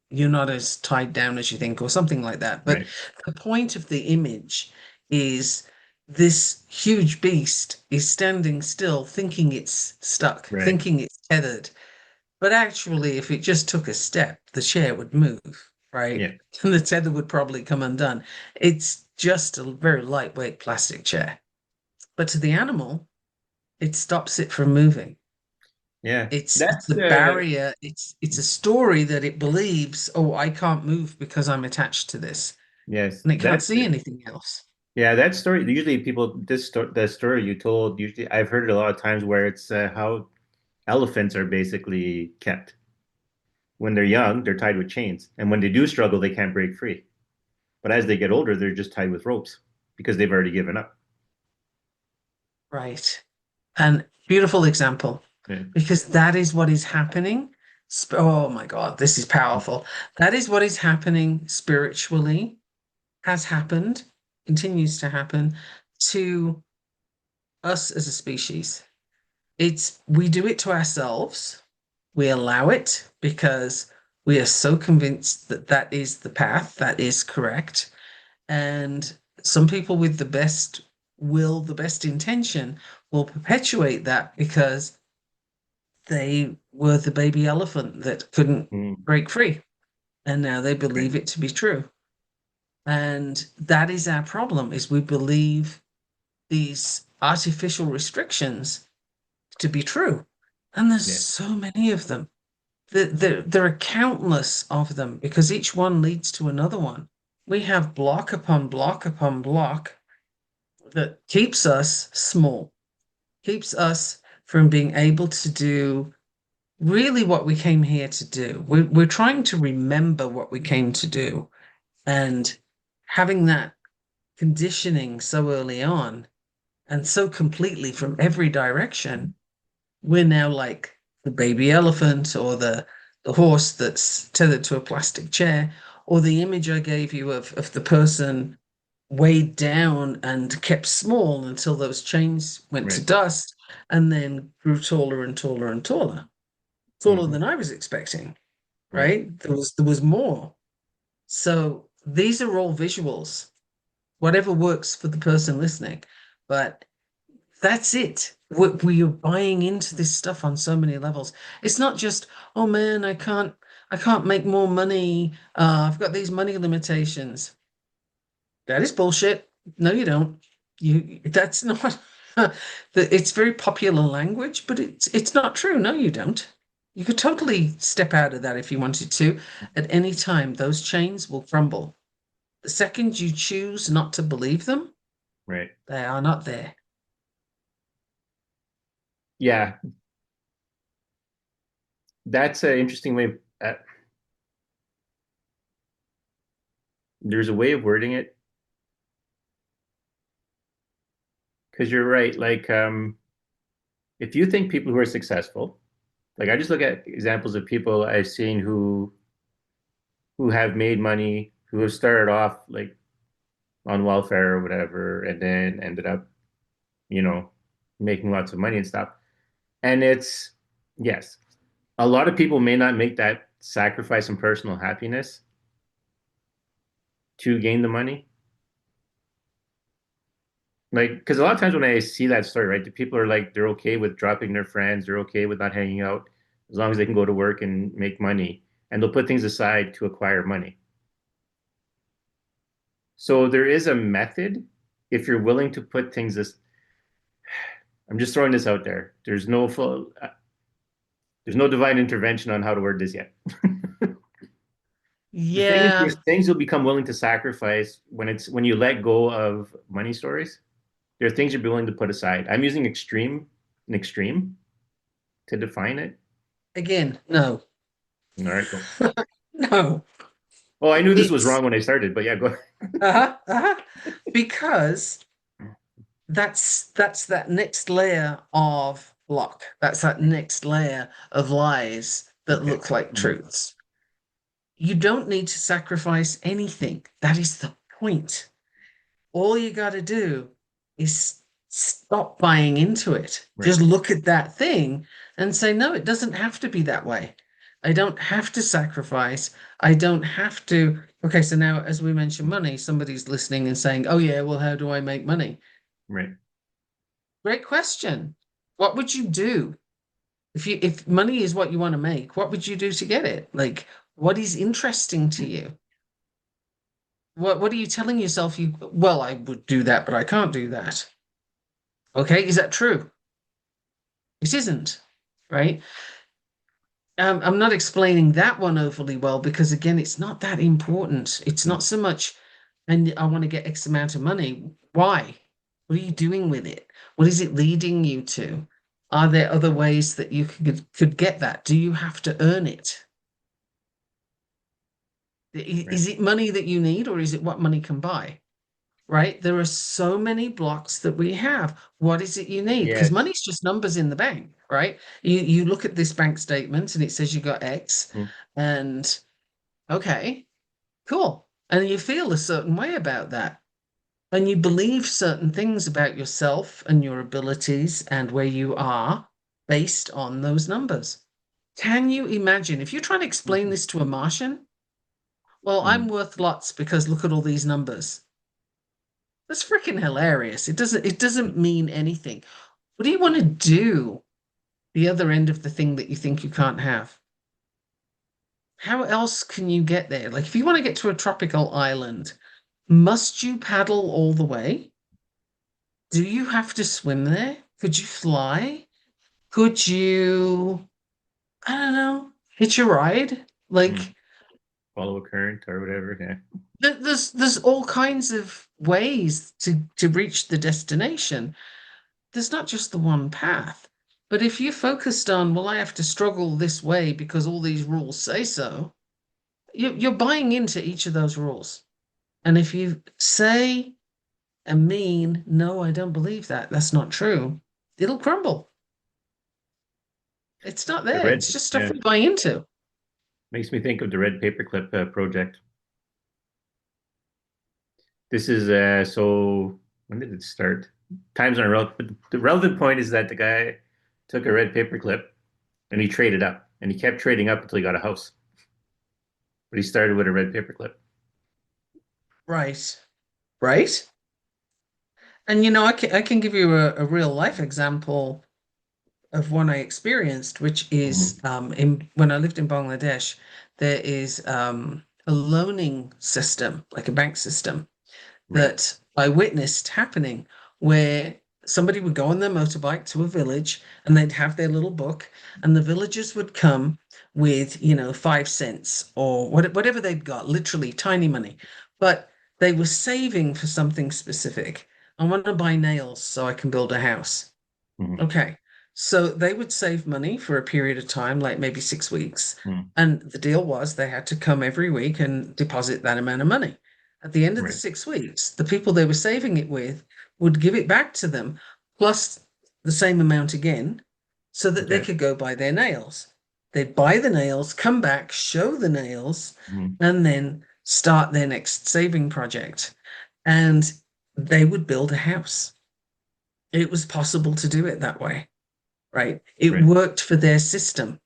you're not as tied down as you think, or something like that. But Right. the point of the image is this huge beast is standing still, thinking it's stuck, Right. thinking it's tethered. But actually, if it just took a step, the chair would move, right? Yeah. And the tether would probably come undone. It's just a very lightweight plastic chair. But to the animal, it stops it from moving. Yeah. It's That's a barrier. It's a story that it believes, oh, I can't move because I'm attached to this. yes. And it can't see anything else. Yeah, that story. Usually, people the story you told. Usually, I've heard it a lot of times where it's how elephants are basically kept. When they're young, they're tied with chains, and when they do struggle, they can't break free. But as they get older, they're just tied with ropes because they've already given up. Right. And beautiful example, Yeah. because that is what is happening. Oh my God, this is powerful. That is what is happening spiritually, has happened, continues to happen to us as a species. It's we do it to ourselves. We allow it because we are so convinced that that is the path, that is correct. And some people with the best will, the best intention, will perpetuate that because they were the baby elephant that couldn't Mm, break free. And now they right. believe it to be true. And that is our problem, is we believe these artificial restrictions to be true. And there's Yeah. so many of them. There are countless of them because each one leads to another one. We have block upon block upon block that keeps us small, keeps us from being able to do really what we came here to do. We're trying to remember what we came to do. And having that conditioning so early on and so completely from every direction, we're now like the baby elephant or the horse that's tethered to a plastic chair, or the image I gave you of the person weighed down and kept small until those chains went to Right. dust and then grew taller and taller and taller, taller Hmm. than I was expecting, Right. right? There was more. So these are all visuals, whatever works for the person listening. But that's it. We are buying into this stuff on so many levels. It's not just, oh man, I can't make more money. I've got these money limitations. That is bullshit. No, you don't. That's not it's very popular language, but it's not true. No, you don't. You could totally step out of that if you wanted to. At any time, those chains will crumble. The second you choose not to believe them, Right. they are not there. Yeah, that's an interesting way. There's a way of wording it because you're right. Like, if you think people who are successful, like I just look at examples of people I've seen who have made money, who have started off like on welfare or whatever, and then ended up, you know, making lots of money and stuff. And it's, yes, a lot of people may not make that sacrifice in personal happiness to gain the money. Like, because a lot of times when I see that story, right, the people are like, they're okay with dropping their friends, they're okay with not hanging out as long as they can go to work and make money, and they'll put things aside to acquire money. So there is a method if you're willing to put things as, I'm just throwing this out there. There's no divine intervention on how to word this yet. The thing is, Yeah, there's things you'll become willing to sacrifice when you let go of money stories. There are things you'll be willing to put aside. I'm using an extreme to define it. again, no. All right, cool. No. Oh, I knew this was It's wrong when I started, but yeah, go uh-huh, uh-huh. Because that's that next layer of block. That's that next layer of lies that Okay. look like Mhm. truths. You don't need to sacrifice anything. That is the point. All you got to do is stop buying into it. Right, Just look at that thing and say, no, it doesn't have to be that way. I don't have to sacrifice. I don't have to. Okay, so now, as we mentioned money, somebody's listening and saying, oh, yeah, well, how do I make money? right. Great question. What would you do if money is what you want to make? What would you do to get it? Like, what is interesting to you? What are you telling yourself well, I would do that, but I can't do that. Okay, is that true? It isn't, right? I'm not explaining that one overly well because again, it's not that important. It's Mm. not so much, and I want to get X amount of money. Why? What are you doing with it? What is it leading you to? Are there other ways that you could get that? Do you have to earn it? Right. Is it money that you need, or is it what money can buy? Right? There are so many blocks that we have. What is it you need? Because Yes. money's just numbers in the bank, right? You look at this bank statement and it says you got X, Mm. and okay, cool. And you feel a certain way about that. And you believe certain things about yourself and your abilities and where you are based on those numbers. Can you imagine if you're trying to explain this to a Martian? Well, I'm Mm. worth lots because look at all these numbers. That's freaking hilarious. It doesn't mean anything. What do you want to do the other end of the thing that you think you can't have? How else can you get there? Like if you want to get to a tropical island, must you paddle all the way? Do you have to swim there? Could you fly? Could you, I don't know, hitch a ride? Mm. Like Follow a current or whatever. Yeah. there's all kinds of ways to reach the destination. There's not just the one path. But if you focused on, well, I have to struggle this way because all these rules say so, you're buying into each of those rules. And if you say and mean, no, I don't believe that, that's not true, it'll crumble. It's not I there. read. It's just stuff Yeah. we buy into. Makes me think of the red paperclip project. This is so when did it start? Times aren't relevant, but the relevant point is that the guy took a red paperclip and he traded up, and he kept trading up until he got a house. But he started with a red paperclip. Right. Right. And I can give you a real life example of one I experienced, which is Hmm. in when I lived in Bangladesh, there is a loaning system, like a bank system, Right. that I witnessed happening where somebody would go on their motorbike to a village and they'd have their little book, and the villagers would come with, 5 cents or whatever they'd got, literally tiny money. But they were saving for something specific. I want to buy nails so I can build a house. Hmm. Okay. So they would save money for a period of time, like maybe 6 weeks. Hmm. And the deal was they had to come every week and deposit that amount of money. At the end of the Right. 6 weeks, the people they were saving it with would give it back to them, plus the same amount again, so that they Okay. could go buy their nails. They'd buy the nails, come back, show the nails, Hmm. and then start their next saving project. And they would build a house. It was possible to do it that way, right? It Right. worked for their system.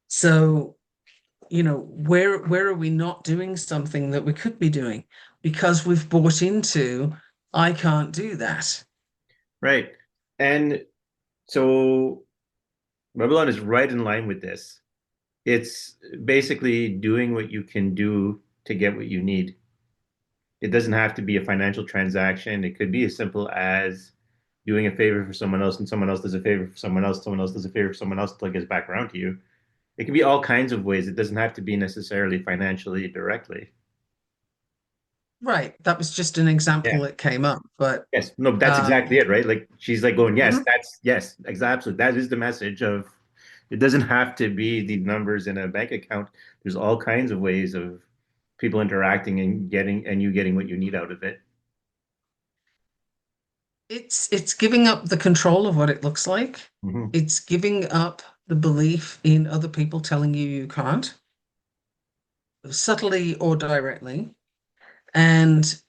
So, where are we not doing something that we could be doing because we've bought into, I can't do that. Right. And so Babylon is right in line with this. It's basically doing what you can do to get what you need. It doesn't have to be a financial transaction. It could be as simple as doing a favor for someone else, and someone else does a favor for someone else does a favor for someone else until it gets back around to you. It can be all kinds of ways. It doesn't have to be necessarily financially directly. Right. That was just an Yeah. example that came up. But Yes. No, that's exactly um, it, right? Like she's like going, yes, mhm. that's yes, exactly. That is the message of it doesn't have to be the numbers in a bank account. There's all kinds of ways of people interacting and getting and you getting what you need out of it. It's giving up the control of what it looks like. Hmm. It's giving up the belief in other people telling you you can't, subtly or directly. And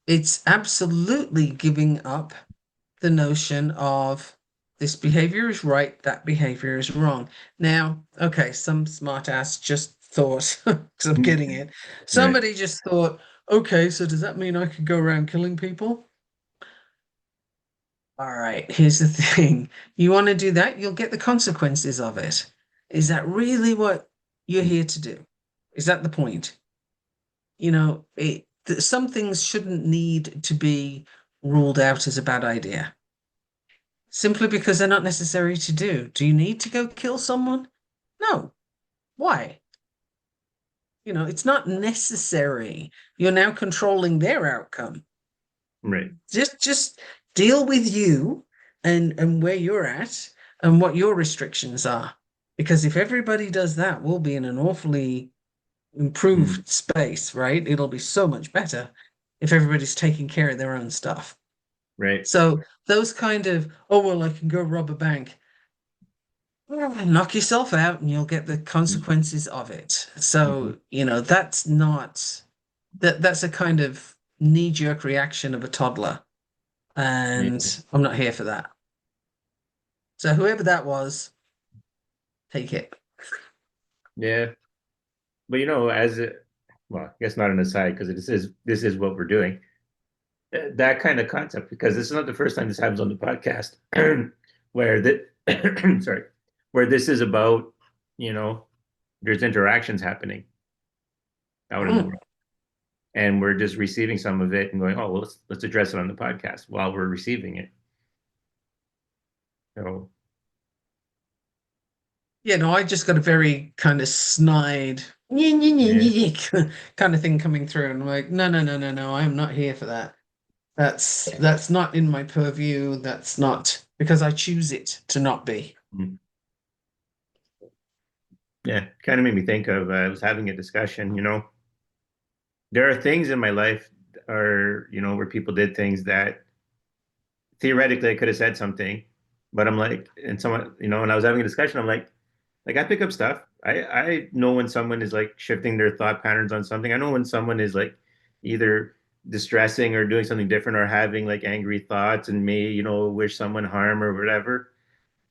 it's absolutely giving up the notion of this behavior is right, that behavior is wrong. Now, okay, some smart ass just thought, because I'm getting it, Right. somebody just thought, okay, so does that mean I could go around killing people? All right, here's the thing. You want to do that, you'll get the consequences of it. Is that really what you're here to do? Is that the point? Some things shouldn't need to be ruled out as a bad idea simply because they're not necessary to do. Do you need to go kill someone? No. Why? It's not necessary. You're now controlling their outcome. Right. Just deal with you and where you're at and what your restrictions are. Because if everybody does that, we'll be in an awfully Mm. improved space, right? It'll be so much better if everybody's taking care of their own stuff. Right. So those kind of, oh well, I can go rob a bank. Well, knock yourself out and you'll get the Mm. consequences of it. Mhm. So, that's not that's a kind of knee-jerk reaction of a toddler. Yeah. And I'm not here for that. So whoever that was, take it. Yeah. But as a well, I guess not an aside because this is what we're doing. That kind of concept, because this is not the first time this happens on the podcast, where that sorry, where this is about, you know, there's interactions happening out in the Mm. world. And we're just receiving some of it and going, oh well, let's address it on the podcast while we're receiving it. So Yeah, no, I just got a very kind of snide yeah. kind of thing coming through. And I'm like, no, no, no, no, no, I am not here for that. That's not in my purview. That's not because I choose it to not be. Mm. Yeah, kind of made me think of I was having a discussion, there are things in my life or where people did things that theoretically I could have said something, but I'm like, and someone, and I was having a discussion, I'm like I pick up stuff I know when someone is like shifting their thought patterns on something. I know when someone is like either distressing or doing something different or having like angry thoughts and may, wish someone harm or whatever.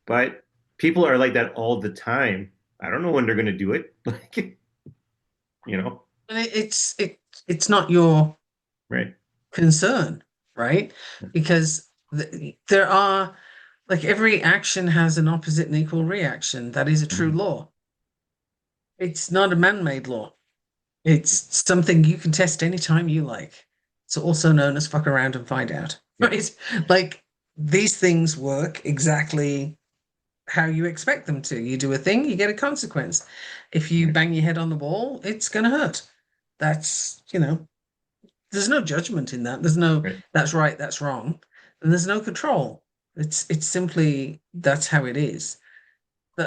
But people are like that all the time. I don't know when they're going to do it. Like, you know, And it's not your right. concern, right? Because there are like every action has an opposite and equal reaction. That is a true Mhm. law. It's not a man-made law. It's something you can test anytime you like. It's also known as fuck around and find out, Yeah. right? Like these things work exactly how you expect them to. You do a thing, you get a consequence. If you Right. bang your head on the wall, it's going to hurt. That's, there's no judgment in that. There's no Right. that's right, that's wrong. And there's no control. It's simply that's how it is.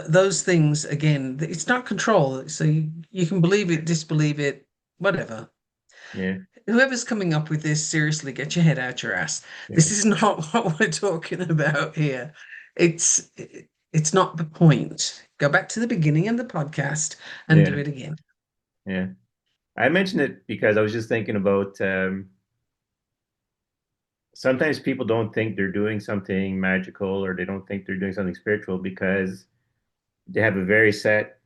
Those things again, it's not control. So you can believe it, disbelieve it, whatever. Yeah. Whoever's coming up with this, seriously, get your head out your ass. Yeah. This is not what we're talking about here. It's it's not the point. Go back to the beginning of the podcast and do Yeah. it again. Yeah. I mentioned it because I was just thinking about sometimes people don't think they're doing something magical or they don't think they're doing something spiritual because they have a very set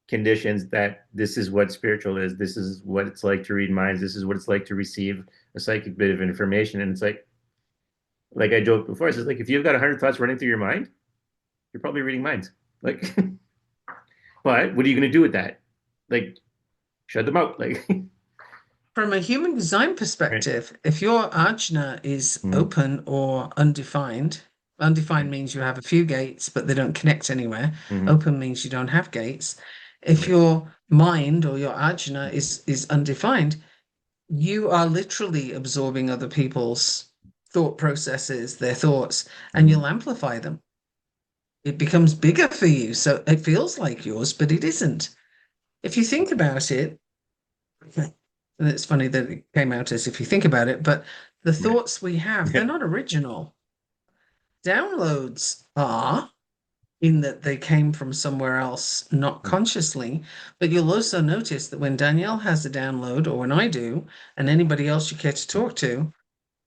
conditions that this is what spiritual is. This is what it's like to read minds. This is what it's like to receive a psychic bit of information. And it's like I joked before, I says like if you've got 100 thoughts running through your mind, you're probably reading minds. Like, but what are you going to do with that? Like, shut them out. Like, From a human design right. perspective, if your ajna is Mm-hmm. open or undefined, undefined means you have a few gates, but they don't connect anywhere. Mm-hmm. Open means you don't have gates. If Right. your mind or your ajna is undefined, you are literally absorbing other people's thought processes, their thoughts, and Mm-hmm. you'll amplify them. It becomes bigger for you. So it feels like yours, but it isn't. If you think about it, and it's funny that it came out as if you think about it, but the Right. thoughts we have, they're Yeah. not original. Downloads are, in that they came from somewhere else, not consciously. But you'll also notice that when Danielle has a download, or when I do, and anybody else you care to talk to,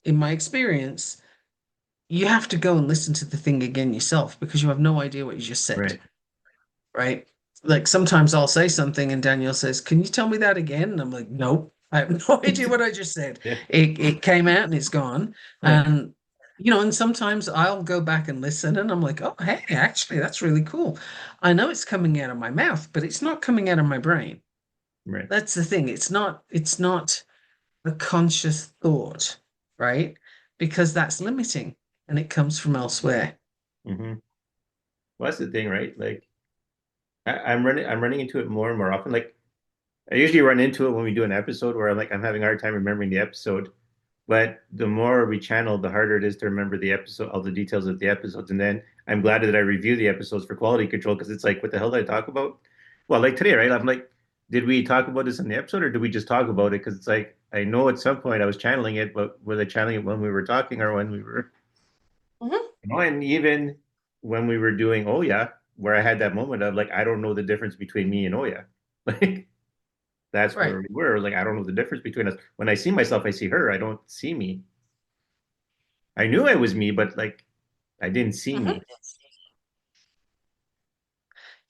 in my experience, you have to go and listen to the thing again yourself because you have no idea what you just said, Right. right? Like sometimes I'll say something and Danielle says, "Can you tell me that again?" And I'm like, "Nope, I have no idea what I just said. Yeah. It came out and it's gone." Right. And and sometimes I'll go back and listen and I'm like, "Oh, hey, actually, that's really cool. I know it's coming out of my mouth, but it's not coming out of my brain." Right. That's the thing. It's not a conscious thought, right? Because that's limiting and it comes from elsewhere. Mm-hmm. Well, that's the thing, right? Like I'm running into it more and more often. Like I usually run into it when we do an episode where I'm having a hard time remembering the episode. But the more we channel, the harder it is to remember the episode, all the details of the episodes. And then I'm glad that I review the episodes for quality control because it's like, what the hell did I talk about? Well, like today, right? I'm like, did we talk about this in the episode or did we just talk about it? Because it's like, I know at some point I was channeling it, but was I channeling it when we were talking or when we were, Mhm. and even when we were doing Oh Yeah, where I had that moment of like, I don't know the difference between me and Oh Yeah. Like, that's Right. where we were. Like, I don't know the difference between us. When I see myself, I see her. I don't see me. I knew I was me, but like I didn't see Mhm. me.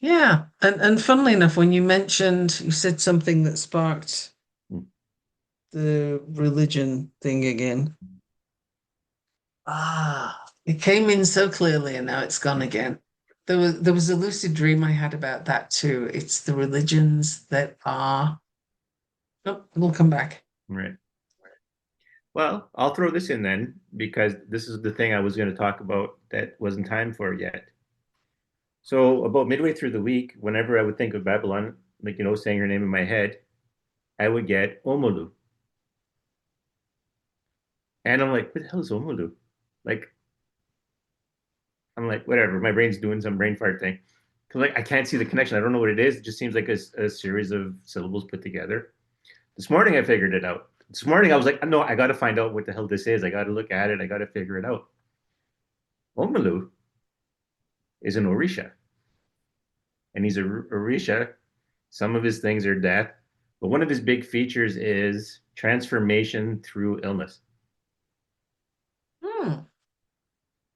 Yeah, and funnily enough, when you said something that sparked the religion thing again. It came in so clearly and now it's gone again. There was a lucid dream I had about that too. It's the religions that are. Nope, it'll come back. Right. Well, I'll throw this in then because this is the thing I was going to talk about that wasn't time for yet. So about midway through the week, whenever I would think of Babylon, like saying her name in my head, I would get Omolu. And I'm like, what the hell is Omolu? Like, I'm like, whatever. My brain's doing some brain fart thing. Cause like I can't see the connection. I don't know what it is. It just seems like a series of syllables put together. This morning I figured it out. This morning I was like, no, I got to find out what the hell this is. I got to look at it. I got to figure it out. Omolu is an Orisha. and he's a Orisha. Some of his things are death, but one of his big features is transformation through illness. Hmm.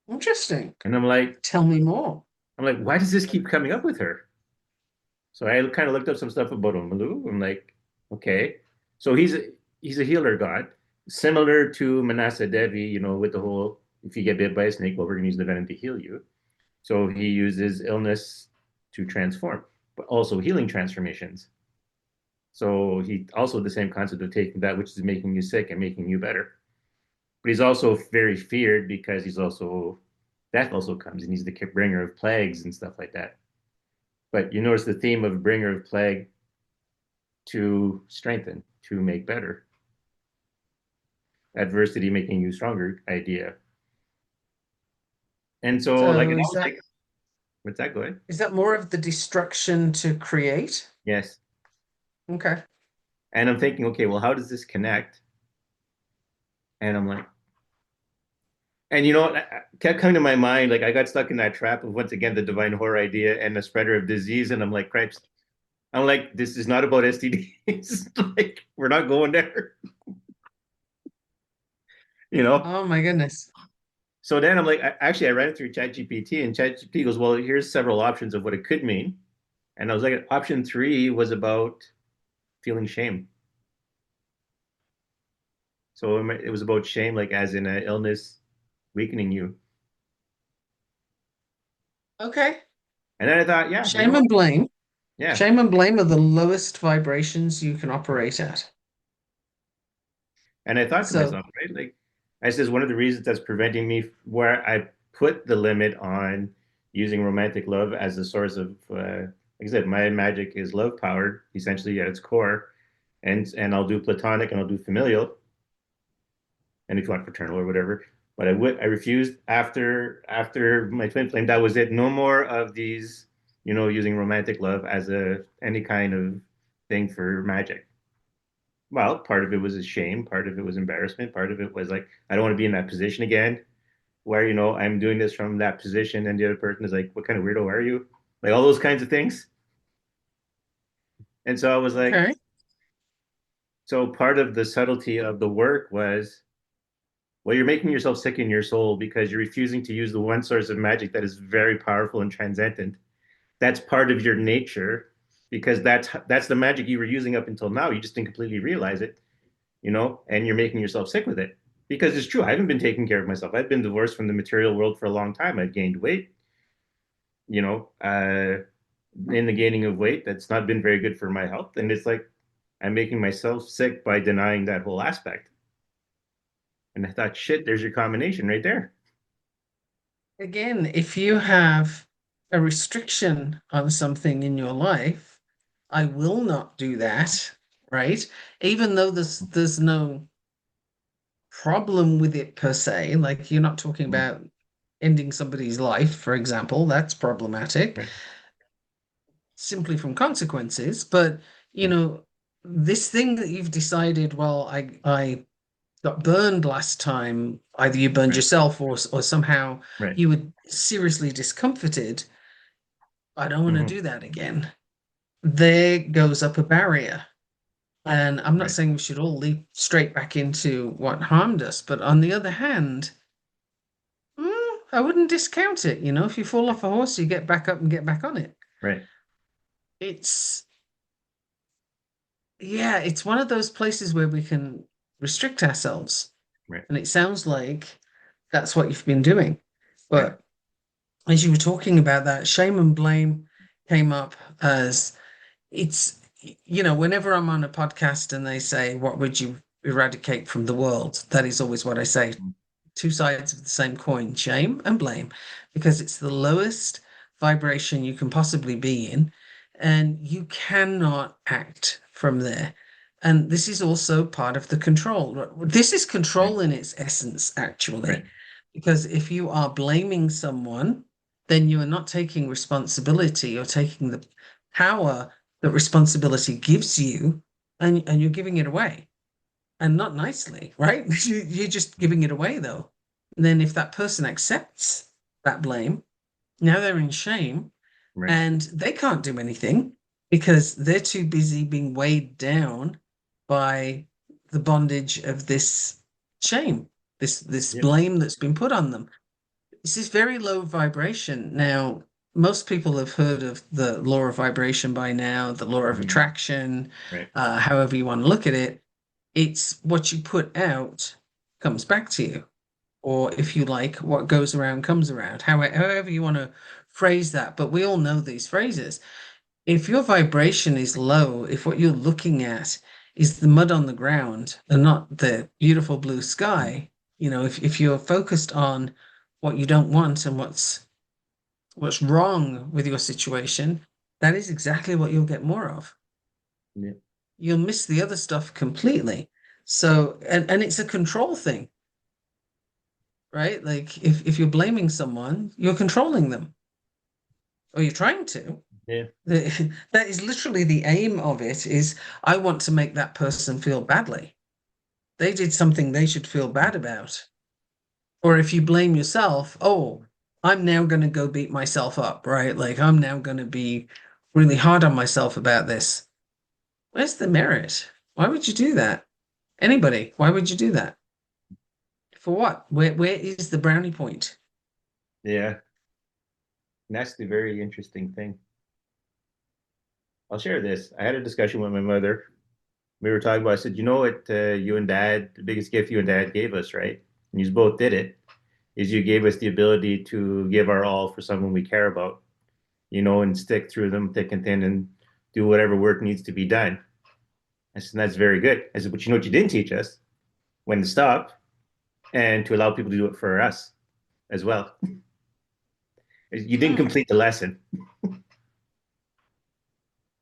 Interesting. And Tell me more. I'm like, why does this keep coming up with her? So I kind of looked up some stuff about Omalu. I'm like, okay, so he's a healer god, similar to Manasa Devi, with the whole if you get bit by a snake, well, we're going to use the venom to heal you. So he uses illness to transform, but also healing transformations. So he also the same concept of taking that which is making you sick and making you better. But he's also very feared because he's also death also comes and he's the bringer of plagues and stuff like that. But you notice the theme of bringer of plague to strengthen, to make better. Adversity making you stronger idea. And so like So and I was like, what's that going? is that more of the destruction to create? Yes. Okay. And I'm thinking, okay, well, how does this connect? And I'm like, and kept coming to my mind, like I got stuck in that trap of once again the divine horror idea and the spreader of disease. And I'm like, Christ, I'm like, this is not about STDs. Like, we're not going there, you know? Oh my goodness. So then I'm like, actually, I ran it through ChatGPT, and ChatGPT goes, well, here's several options of what it could mean. And I was like, option three was about feeling shame. So it was about shame, like as in an illness weakening you. Okay. And then I thought, yeah, you know Shame what? and blame. Yeah. Shame and blame are the lowest vibrations you can operate at. And I thought to So, myself, right, like I says, one of the reasons that's preventing me where I put the limit on using romantic love as a source of, like I said, my magic is love powered, essentially at its core, and I'll do platonic and I'll do familial, and if you want fraternal or whatever. But I refused after my twin flame. That was it. No more of these, using romantic love as a any kind of thing for magic. Well, part of it was a shame, part of it was embarrassment, part of it was like I don't want to be in that position again, where I'm doing this from that position, and the other person is like, "What kind of weirdo are you?" Like all those kinds of things. And so I was like, okay. so part of the subtlety of the work was, well, you're making yourself sick in your soul because you're refusing to use the one source of magic that is very powerful and transcendent. That's part of your nature because that's the magic you were using up until now. You just didn't completely realize it, and you're making yourself sick with it. Because it's true, I haven't been taking care of myself. I've been divorced from the material world for a long time. I've gained weight, you know, uh, in the gaining of weight, that's not been very good for my health. And it's like I'm making myself sick by denying that whole aspect. And I thought, shit, there's your combination right there. Again, if you have a restriction on something in your life, I will not do that, right? Even though there's no problem with it per se, like you're not talking Mm, about ending somebody's life, for example, that's problematic right. simply from consequences. But you Yeah. know, this thing that you've decided, well, I got burned last time, either you burned Right. yourself or somehow Right. you were seriously discomforted. I don't want to Mm-hmm. do that again. There goes up a barrier. And I'm not Right. saying we should all leap straight back into what harmed us, but on the other hand, I wouldn't discount it. If you fall off a horse, you get back up and get back on it. Right. It's, yeah, it's one of those places where we can restrict ourselves. Right. And it sounds like that's what you've been doing. Yeah. But as you were talking about that, shame and blame came up as it's, whenever I'm on a podcast and they say, what would you eradicate from the world? That is always what I say. Two sides of the same coin, shame and blame, because it's the lowest vibration you can possibly be in, and you cannot act from there. And this is also part of the control. This is Right. control in its essence, Right. actually, because if you are blaming someone, then you are not taking responsibility. You're taking the power that responsibility gives you, and you're giving it away, and not nicely, right? You're just giving it away, though. And then if that person accepts that blame, now they're in shame. Right. and they can't do anything because they're too busy being weighed down by the bondage of this shame, this Yep. blame that's been put on them. This is very low vibration. Now, most people have heard of the law of vibration by now, the law of Mhm. attraction, Right. however you want to look at it. It's what you put out comes back to you. Or if you like, what goes around comes around, however you want to phrase that. But we all know these phrases. If your vibration is low, if what you're looking at is the mud on the ground and not the beautiful blue Mhm. sky, if you're focused on what you don't want and what's wrong with your situation, that is exactly what you'll get more of. Yeah. You'll miss the other stuff completely. So, and it's a control thing, right? Like if you're blaming someone, you're controlling them, or you're trying to. Yeah. That is literally the aim of it is I want to make that person feel badly. They did something they should feel bad about. Or if you blame yourself, oh, I'm now going to go beat myself up, right? Like I'm now going to be really hard on myself about this. Where's the merit? Why would you do that? Anybody, why would you do that? For what? Where is the brownie point? Yeah. And that's the very interesting thing. I'll share this. I had a discussion with my mother. We were talking about, I said, you know what, you and dad, the biggest gift you and dad gave us, right? And you both did it, is you gave us the ability to give our all for someone we care about, and stick through them thick and thin and do whatever work needs to be done. I said, that's very good. I said, but you know what you didn't teach us? When to stop and to allow people to do it for us as well. You didn't Hmm. complete the lesson.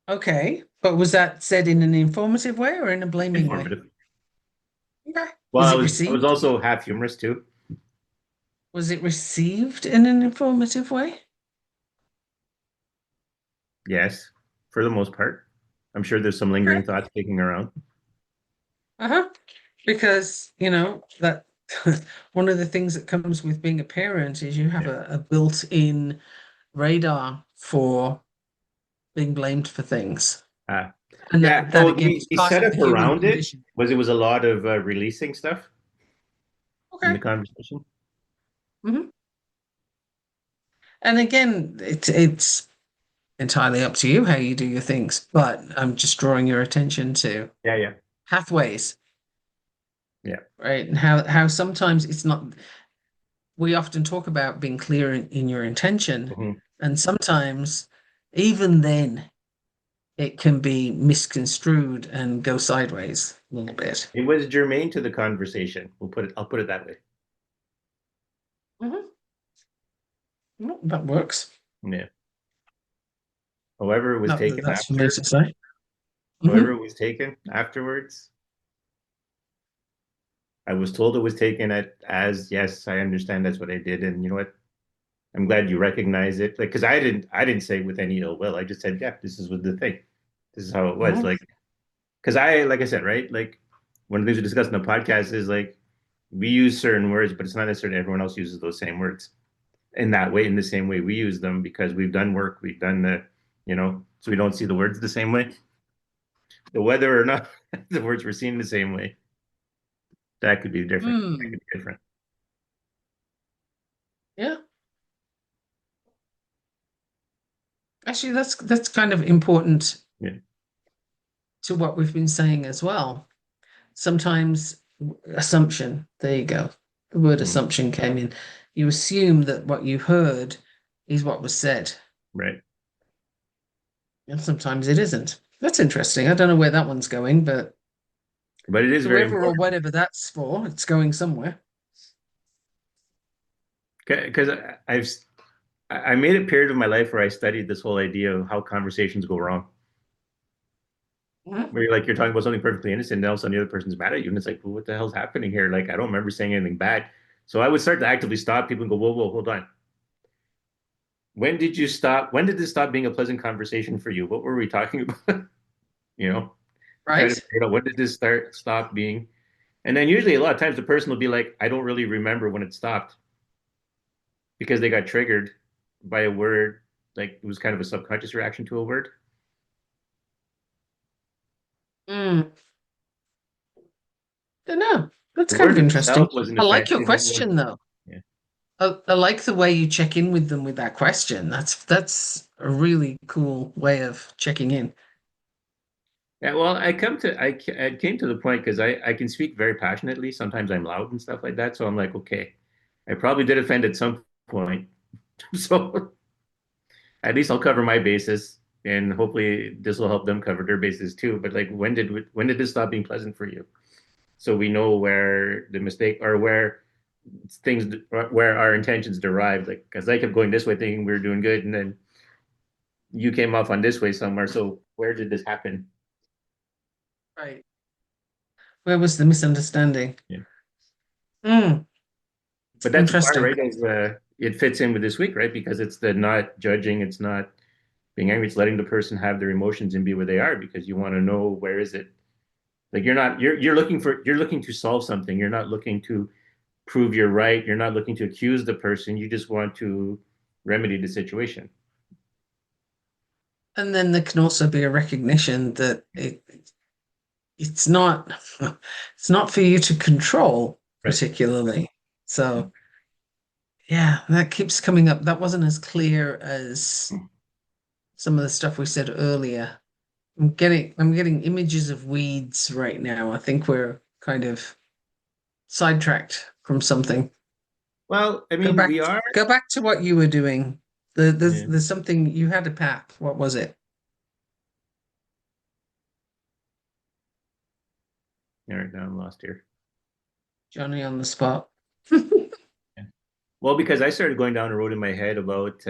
Okay, but was that said in an informative way or in a blaming way? Informative. Yeah. Well, Was I it was I was received? also half humorous too. Was it received in an informative way? Yes, for the most part. I'm sure there's some Okay. lingering thoughts kicking around. Uh-huh. Because, that one of the things that comes with being a parent is you have Yeah. a built-in radar for being blamed for things. Uh, And yeah. that Well, again the, is the part of the setup human around it condition. was a lot of releasing stuff in Okay. the conversation. Hmm. And again, it's entirely up to you how you do your things, but I'm just drawing your attention to Yeah, yeah, pathways, yeah. right? And how sometimes it's not, we often talk about being clear in your intention, Mhm. and sometimes even then it can be misconstrued and go sideways a little bit. It was germane to the conversation. I'll put it that way. Mhm. Well, that works. Yeah. However, it was Not that taken that's for me after, to say. however, Hmm. it was taken afterwards. I was told it was taken as yes, I understand that's what I did, and you know what? I'm glad you recognize it. Like, because I didn't say it with any ill will. I just said, yeah, this is what the thing. This is how it was. Hmm. Like, like I said, right? Like, one of the things we discussed in the podcast is like we use certain words, but it's not necessarily everyone else uses those same words in that way, in the same way we use them because we've done work, we've done so we don't see the words the same way. The whether or not the words were seen the same way, that could be different. That Mm. could be different. Yeah. Actually, that's kind of important Yeah. to what we've been saying as well. Sometimes assumption, there you go. The word Mm, assumption came in. You assume that what you heard is what was said, right. and sometimes it isn't. That's interesting. I don't know where that one's going, but But it is very whoever or important whatever that's for, it's going somewhere. because I made a period of my life where I studied this whole idea of how conversations go wrong. Mhm. Where you're talking about something perfectly innocent, and all of a sudden the other person's mad at you, and it's like, well, what the hell's happening here? Like, I don't remember saying anything bad. So I would start to actively stop people and go, whoa, whoa, hold on. When did you stop? When did this stop being a pleasant conversation for you? What were we talking about? you know, try to Right? figure out when did this stop being? And then usually a lot of times the person will be like, I don't really remember when it stopped because they got triggered by a word. like it was kind of a subconscious reaction to a word. Mm, don't know. That's The kind word of interesting. itself wasn't I like your offensive. It was, question though. yeah. I like the way you check in with them with that question. That's a really cool way of checking in. Yeah, well, I came to the point because I can speak very passionately. Sometimes I'm loud and stuff like that. So I'm like, okay, I probably did offend at some point. So at least I'll cover my bases, and hopefully this will help them cover their bases too. But like, when did this stop being pleasant for you? So we know where the mistake or where our intentions derived. Like, because I kept going this way, thinking we were doing good, and then you came off on this way somewhere. So where did this happen? Right. Where was the misunderstanding? Yeah. Mm, But that's the part, interesting. right? Is it fits in with this week, right? Because it's the not judging, it's not being angry, it's letting the person have their emotions and be where they are because you want to know where is it. Like you're looking to solve something. You're not looking to prove you're right. You're not looking to accuse the person. You just want to remedy the situation. And then there can also be a recognition that it's not it's not for you to control Right. particularly. So yeah, that keeps coming up. That wasn't as clear as some of the stuff we said earlier. I'm getting images of weeds right now. I think we're kind of sidetracked from something. Well, I Go mean, back we are. go back to what you were doing. There's Yeah. there's something you had a path. What was it? All right, now I'm lost here. Johnny on the spot. Yeah. Well, because I started going down a road in my head about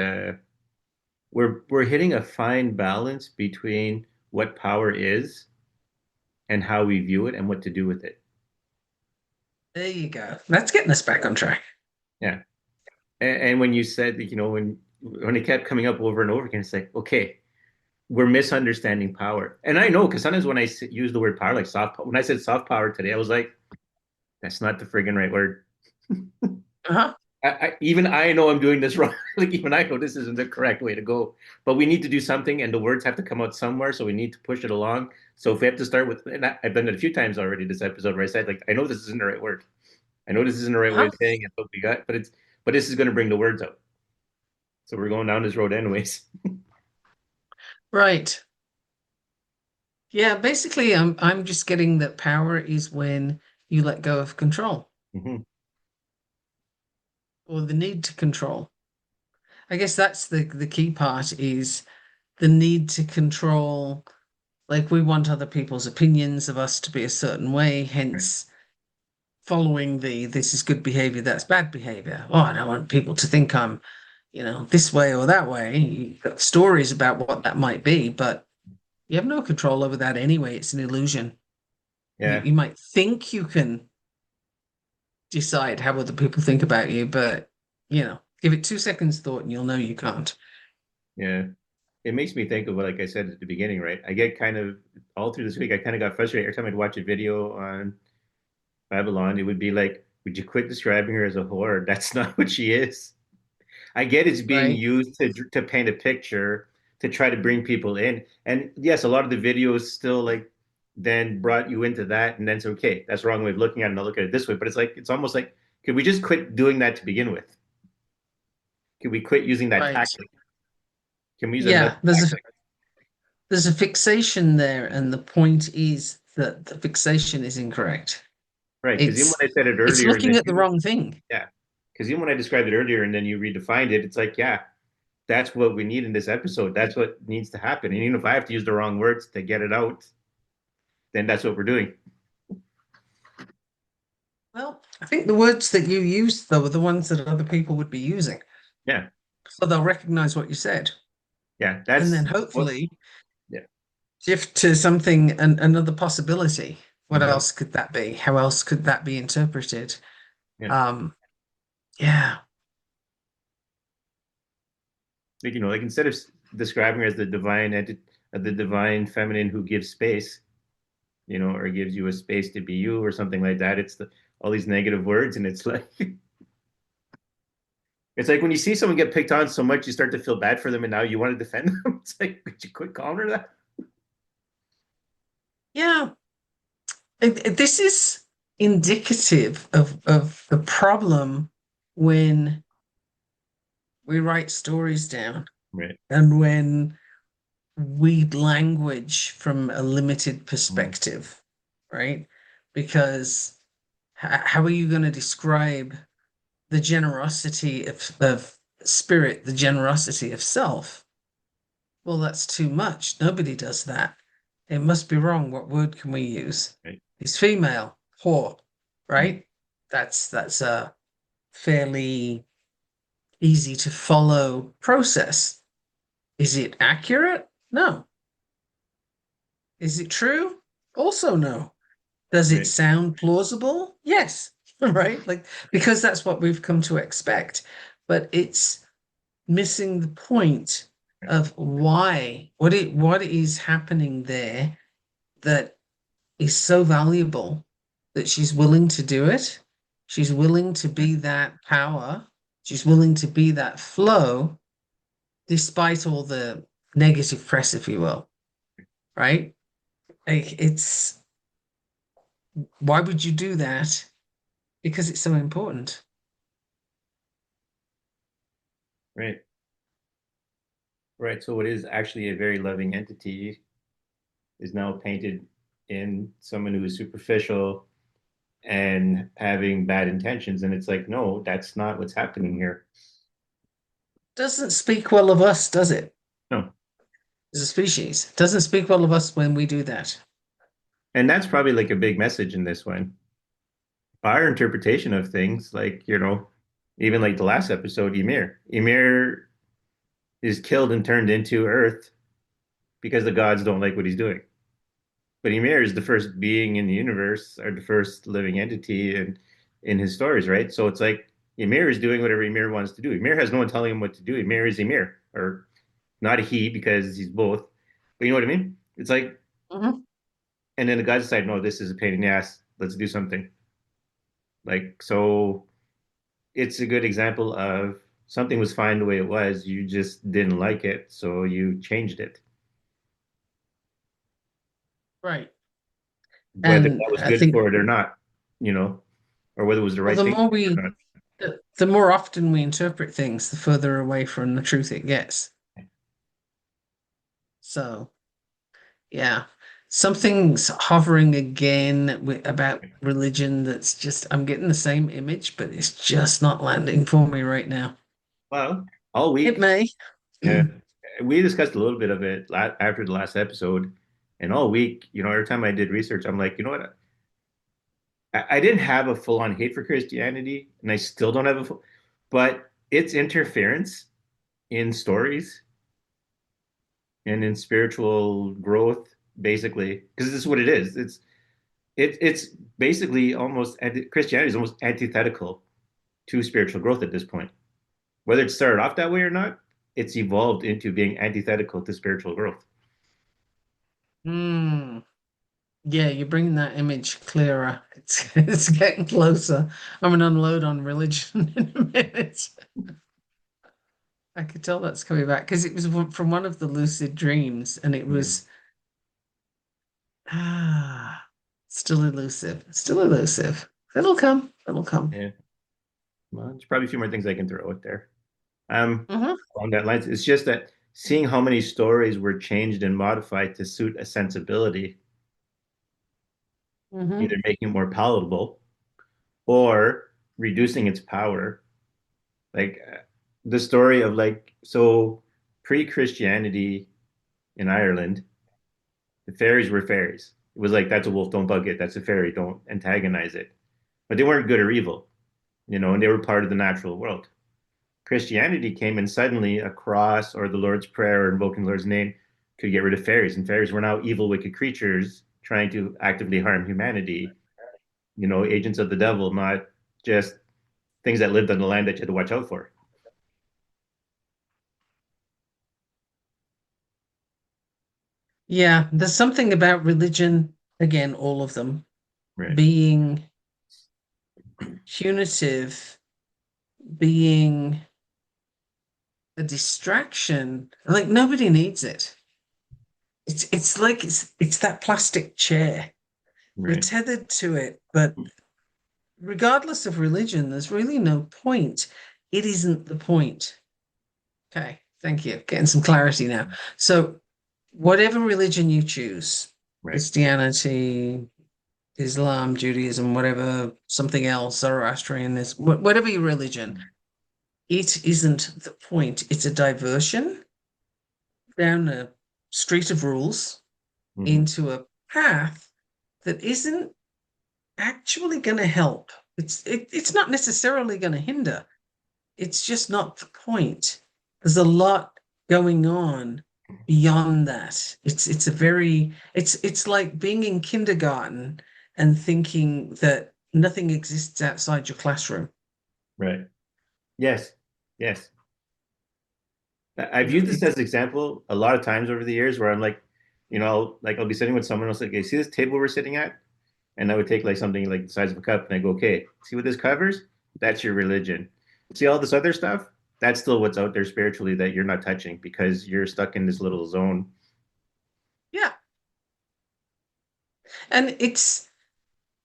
we're hitting a fine balance between what power is and how we view it and what to do with it. There you go. That's getting us back on track. Yeah. And when you said that, when it kept coming up over and over again, it's like, okay, we're misunderstanding power. And I know because sometimes when use the word power, like when I said soft power today, I was like, that's not the friggin' right word. Uh-huh. Even I know I'm doing this wrong. Like even I know this isn't the correct way to go. But we need to do something, and the words have to come out somewhere. So we need to push it along. So if we have to start with, and I've done it a few times already this episode where I said like, I know this isn't the right word. I know this isn't the right way Uh-huh. of saying it, but we got, but this is going to bring the words out. So we're going down this road anyways. Right. Yeah, basically I'm just getting that power is when you let go of control Hmm. or the need to control. I guess that's the key part is the need to control. Like we want other people's opinions of us to be a certain way, Right. hence following the this is good behavior, that's bad behavior. Oh, I don't want people to think I'm, this way or that way. You've got stories about what that might be, but you have no control over that anyway. It's an illusion. You, Yeah. you might think you can decide how other people think about you, but give it 2 seconds thought and you'll know you can't. Yeah. It makes me think of what, like I said at the beginning, right? I get kind of all through this week, I kind of got frustrated every time I'd watch a video on Babylon. It would be like, would you quit describing her as a whore? That's not what she is. I get it's being Right, used to paint a picture to try to bring people in. And yes, a lot of the videos still like then brought you into that and then it's okay, that's the wrong way of looking at it and I'll look at it this way. But it's like it's almost like could we just quit doing that to begin with? Could we quit using that right. tactic? Can we use another Yeah, there's a tactic? there's a fixation there, and the point is that the fixation is incorrect. Right. Because even It's when I said it it's earlier and looking then at the wrong thing. yeah. Because even when I described it earlier and then you redefined it, it's like, yeah, that's what we need in this episode. That's what needs to happen. And even if I have to use the wrong words to get it out, then that's what we're doing. Well, I think the words that you used though are the ones that other people would be using. Yeah. So they'll recognize what you said. Yeah. And then What, hopefully yeah. shift to something another possibility. What Hmm. else could that be? How else could that be interpreted? Yeah. Um, yeah, Like, like instead of describing her as the divine feminine who gives space, or gives you a space to be you or something like that, it's all these negative words. And it's like, It's like when you see someone get picked on so much, you start to feel bad for them, and now you want to defend them. It's like, could you quit calling her that? Yeah, this is indicative of the problem when we write stories down Right. and when we language from a limited Mm. perspective, right? Because how are you going to describe the generosity of spirit, the generosity of self? Well, that's too much. Nobody does that. It must be wrong. What word can we use? Right. He's female, whore, Mm. right? That's a fairly easy to follow process. Is it accurate? No. Is it true? Also no. Does it Right. sound plausible? Yes. Right? Like because that's what we've come to expect. But it's missing the point Right. of why, what is happening there that is so valuable that she's willing to do it. She's willing to Right. be that power. She's willing to be that flow, despite all the negative press, if you will. Right? Like it's why would you do that? Because it's so important. Right. Right. So what is actually a very loving entity is now painted in someone who is superficial and having bad intentions. And it's like, no, that's not what's happening here. Doesn't speak well of us, does it? No. As a species. Doesn't speak well of us when we do that. And that's probably like a big message in this one. Our interpretation of things, like, even like the last episode, Ymir is killed and turned into Earth because the gods don't like what he's doing. But Ymir is the first being in the universe, or the first living entity in his stories, right? So it's like Ymir is doing whatever Ymir wants to do. Ymir has no one telling him what to do. Ymir is Ymir, or not a he because he's both. But you know what I mean? It's like, Mhm. and then the guys decide, no, this is a pain in the ass. Let's do something. Like, so it's a good example of something was fine the way it was. You just didn't like it, so you changed it, Right. whether And that was I good think, for it or not, you know, or whether it was the well, right thing or not. the more often we interpret things, the further away from the truth it gets. So, yeah, something's hovering again about religion that's just, I'm getting the same image, but it's just not landing for me right now. Well, all It week, may. yeah, we discussed a little bit of it after the last episode, and all week, every time I did research, I'm like, you know what? I didn't have a full-on hate for Christianity, and I still don't have but its interference in stories and in spiritual growth, basically, because this is what it is. It's basically almost Christianity is almost antithetical to spiritual growth at this point. Whether it started off that way or not, it's evolved into being antithetical to spiritual growth. Hmm. Yeah, you're bringing that image clearer. It's getting closer. I'm gonna unload on religion in a minute. I could tell that's coming back because it was from one of the lucid dreams, and it Mm. was ah, still elusive, still elusive. It'll come. It'll come. Yeah, well, there's probably a few more things I can throw out there. Hmm. Along that lines, it's just that seeing how many stories were changed and modified to suit a sensibility, Hmm. either making it more palatable or reducing its power. Like the story of pre-Christianity in Ireland, the fairies were fairies. It was like that's a wolf, don't bug it. That's a fairy, don't antagonize it. But they weren't good or evil, and they were part of the natural world. Christianity came and suddenly a cross or the Lord's Prayer or invoking the Lord's name could get rid of fairies. And fairies were now evil, wicked creatures trying to actively harm humanity, agents of the devil, not just things that lived on the land that you had to watch out for. Yeah, there's something about religion, again, all of them Right. being punitive, being a distraction. Like nobody needs it. It's like it's that plastic chair. We're Right. tethered to it, but regardless of religion, there's really no point. It isn't the point. Okay, thank you. Getting some clarity now. So, whatever religion you choose, Right. Christianity, Islam, Judaism, whatever, something else, Zoroastrianism, whatever your religion, it isn't the point. It's a diversion down a street of rules Hmm. into a path that isn't actually going to help. It's not necessarily going to hinder. It's just not the point. There's a lot going on beyond that. It's a very it's like being in kindergarten and thinking that nothing exists outside your classroom. Right. Yes. Yes. I've You know, used this as an example a lot of times over the years where I'm like, like I'll be sitting with someone else, like, hey, see this table we're sitting at? And I would take like something like the size of a cup and I go, okay, see what this covers? That's your religion. See all this other stuff? That's still what's out there spiritually that you're not touching because you're stuck in this little zone. yeah. And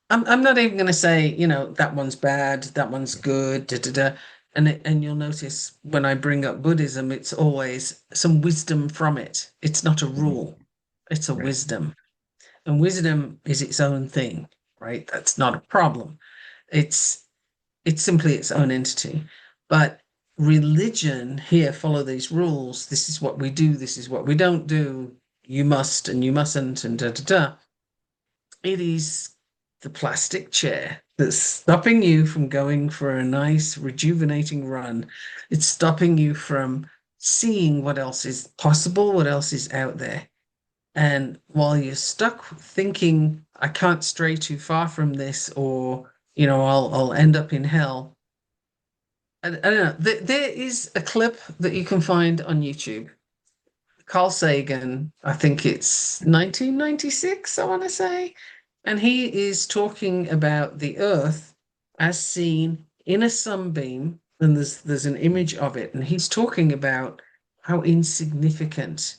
I'm not even going to say, that one's bad, that one's good, da, da, da. And you'll notice when I bring up Buddhism, it's always some wisdom from it. It's not a Mhm. rule, it's a Right. wisdom. And wisdom is its own thing, right? That's not a problem. It's it's simply its own entity. But religion here follow these rules. This is what we do, this is what we don't do. You must and you mustn't, and da da da. It is the plastic chair that's stopping you from going for a nice rejuvenating run. It's stopping you from seeing what else is possible, what else is out there. And while you're stuck thinking, I can't stray too far from this, or, I'll end up in hell. I don't know. There is a clip that you can find on YouTube. Carl Sagan, I think it's 1996, I want to say. And he is talking about the Earth as seen in a sunbeam, and there's an image of it, and he's talking about how insignificant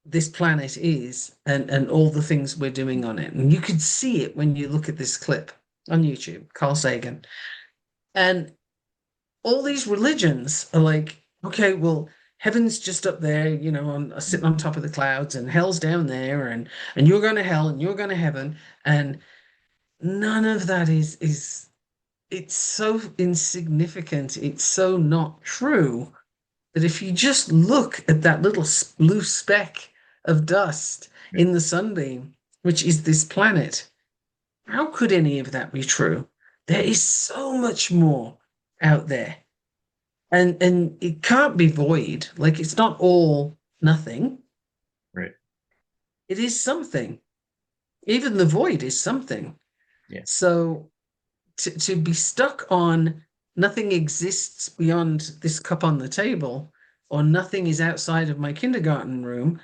this planet is and all the things we're doing on it. And you could see it when you look at this clip on YouTube, Carl Sagan. And all these religions are like, okay, well, heaven's just up there, sitting on top of the clouds, and hell's down there, and you're going to hell and you're going to heaven, and none of that is it's so insignificant. It's so not true that if you just look at that little blue speck of dust Yeah. in the sunbeam, which is this planet, how could any of that be true? There is so much more out there. And it can't be void. Like it's not all nothing. Right. It is something. Even the void is something. Yeah. So to be stuck on nothing exists beyond this cup on the table, or nothing is outside of my kindergarten room,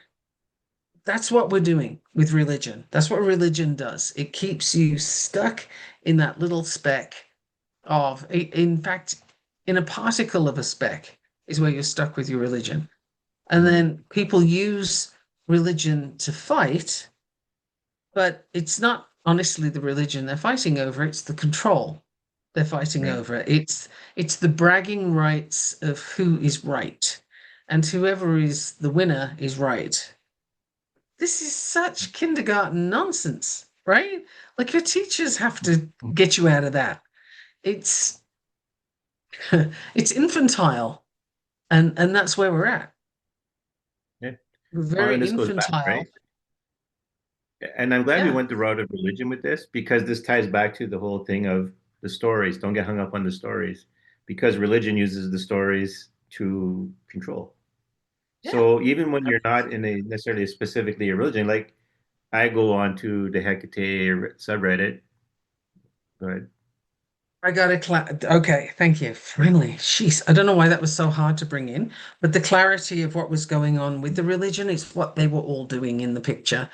that's what we're doing with religion. That's what religion does. It keeps you stuck in that little speck of, in fact, in a particle of a speck is where you're stuck with your religion. And Mhm. then people use religion to fight, but it's not honestly the religion they're fighting over, it's the control they're fighting Right. over. It's the bragging rights of who is right. And whoever is the winner is right. This is such kindergarten nonsense, right? Like your teachers have to get you out of that. It's it's infantile, and that's where we're at. Yeah. We're Well, very and this goes back, infantile. right? And I'm glad we Yeah. went the route of religion with this because this ties back to the whole thing of the stories. Don't get hung up on the stories because religion uses the stories to control. Yeah. So even when you're not in a necessarily specifically a religion, like I go on to the Hecate subreddit, but I got a okay, thank you. Finally, jeez, I don't know why that was so hard to bring in, but the clarity of what was going on with the religion is what they were all doing in the picture,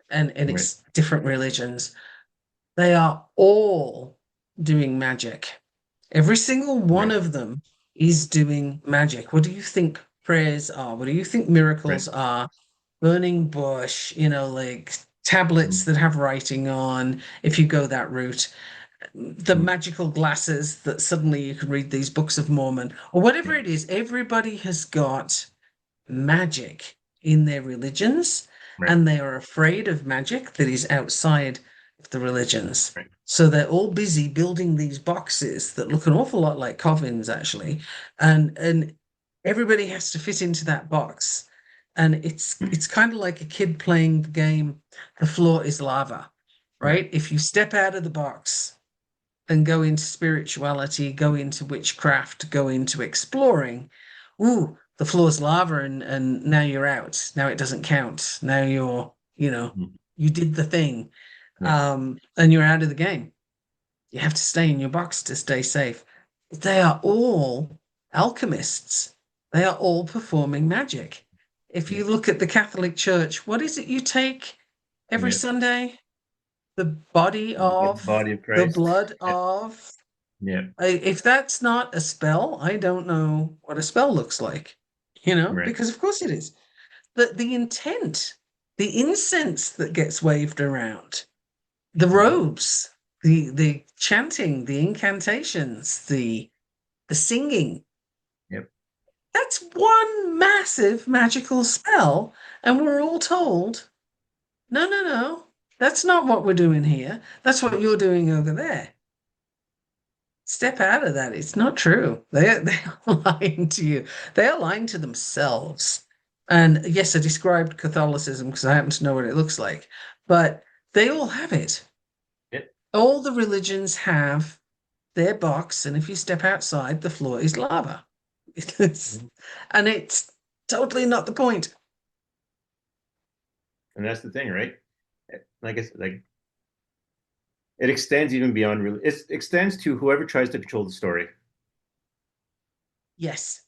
and right, it's different religions. They are all doing magic. Every single one right, of them is doing magic? What do you think prayers are? What do you think Right. miracles are? Burning bush, like tablets Mm, that have writing on, if you go that route, the mm, magical glasses that suddenly you can read these books of Mormon, or whatever yeah, it is, everybody has got magic in their religions, right. and they are afraid of magic that is outside of the religions. Right. So they're all busy building these boxes that look an awful lot like coffins, actually, and everybody has to fit into that box. And Mm, it's kind of like a kid playing the game, The Floor is Lava, right. right? If you step out of the box and go into spirituality, go into witchcraft, go into exploring, ooh, the floor's lava and now you're out. Now it doesn't count. Now Mm, you did the thing. yeah. And you're out of the game. You have to stay in your box to stay safe. They are all alchemists. They are all performing magic. If Yeah. you look at the Catholic Church, what is it you take every Yeah. Sunday? The body The of, body of the Christ. blood Yeah. of. Yeah. If that's not a spell, I don't know what a spell looks like, Right. because of course it is. The intent, the incense that gets waved around, the Hmm. robes, the chanting, the incantations, the singing, Yep. that's one massive magical spell. And we're all told, no, no, no, that's not what we're doing here. That's what you're doing over there. Step out of that. It's not true. They are lying to you. They are lying to themselves. And yes, I described Catholicism because I happen to know what it looks like, but they all have it. Yep. All the religions have their box, and if you step outside, the floor is lava. It's, Mhm. and it's totally not the point. And that's the thing, right? Like I said, like it extends even beyond really. It extends to whoever tries to control the story. Yes.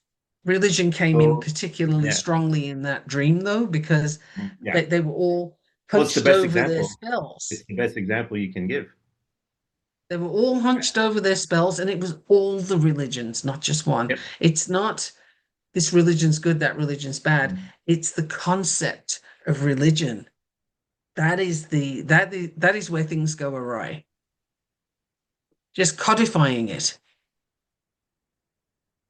Religion came in So particularly yeah, strongly in that dream, though, because yeah. they were all Well, it's the hunched best over their example. It's spells. the best example you can give. They were all hunched over their spells, and it was all the religions, not just one. Yep. It's not this religion's good, that religion's bad. It's the concept of religion. That is where things go awry. Just codifying it,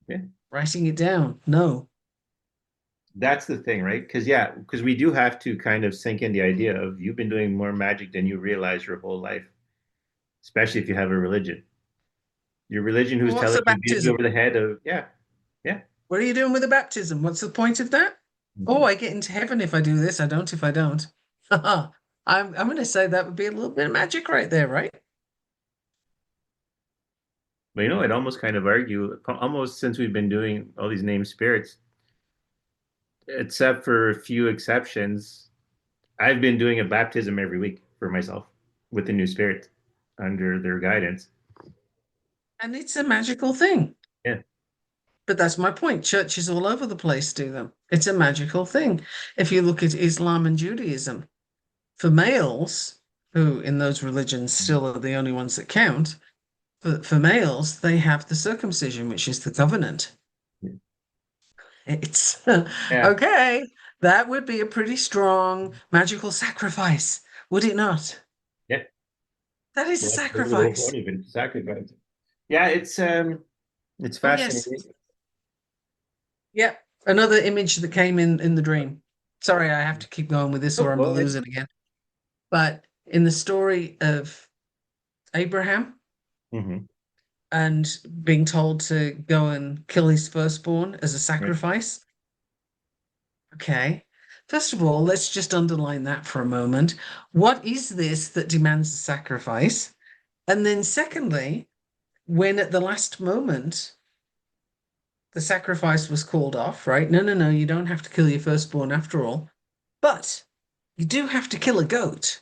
Yeah. writing it down. No. That's the thing, right? Because yeah, because we do have to kind of sink in the idea of you've been doing more magic than you realize your whole life, especially if you have a religion. Your religion who's What's telling the you beat you baptism? over the head of yeah, yeah. What are you doing with the baptism? What's the point of that? Oh, Mhm. I get into heaven if I do this. I don't if I don't. I'm going to say that would be a little bit of magic right there, right? But I'd almost kind of argue, almost since we've been doing all these named spirits, except for a few exceptions, I've been doing a baptism every week for myself with the new spirit under their guidance. And it's a magical thing. Yeah. But that's my point. Churches all over the place do them. It's a magical thing. If you look at Islam and Judaism, for males, who in those religions still are the only ones that count, for males, they have the circumcision, which is the covenant. It's Yeah. okay. That would be a pretty strong magical sacrifice, would it not? Yeah. That is a Well, that's the whole sacrifice. point of it, sacrifice. Yeah, it's Oh, yes. fascinating. Yep. Another image that came in the dream. Sorry, I have to keep going with this Oh, or I'm go gonna ahead. lose it again. But in the story of Abraham Hmm. and being told to go and kill his firstborn as a Right. sacrifice, okay. First of all, let's just underline that for a moment. What is this that demands a sacrifice? And then, secondly, when at the last moment the sacrifice was called off, right? No, no, no, you don't have to kill your firstborn after all. But you do have to kill a goat,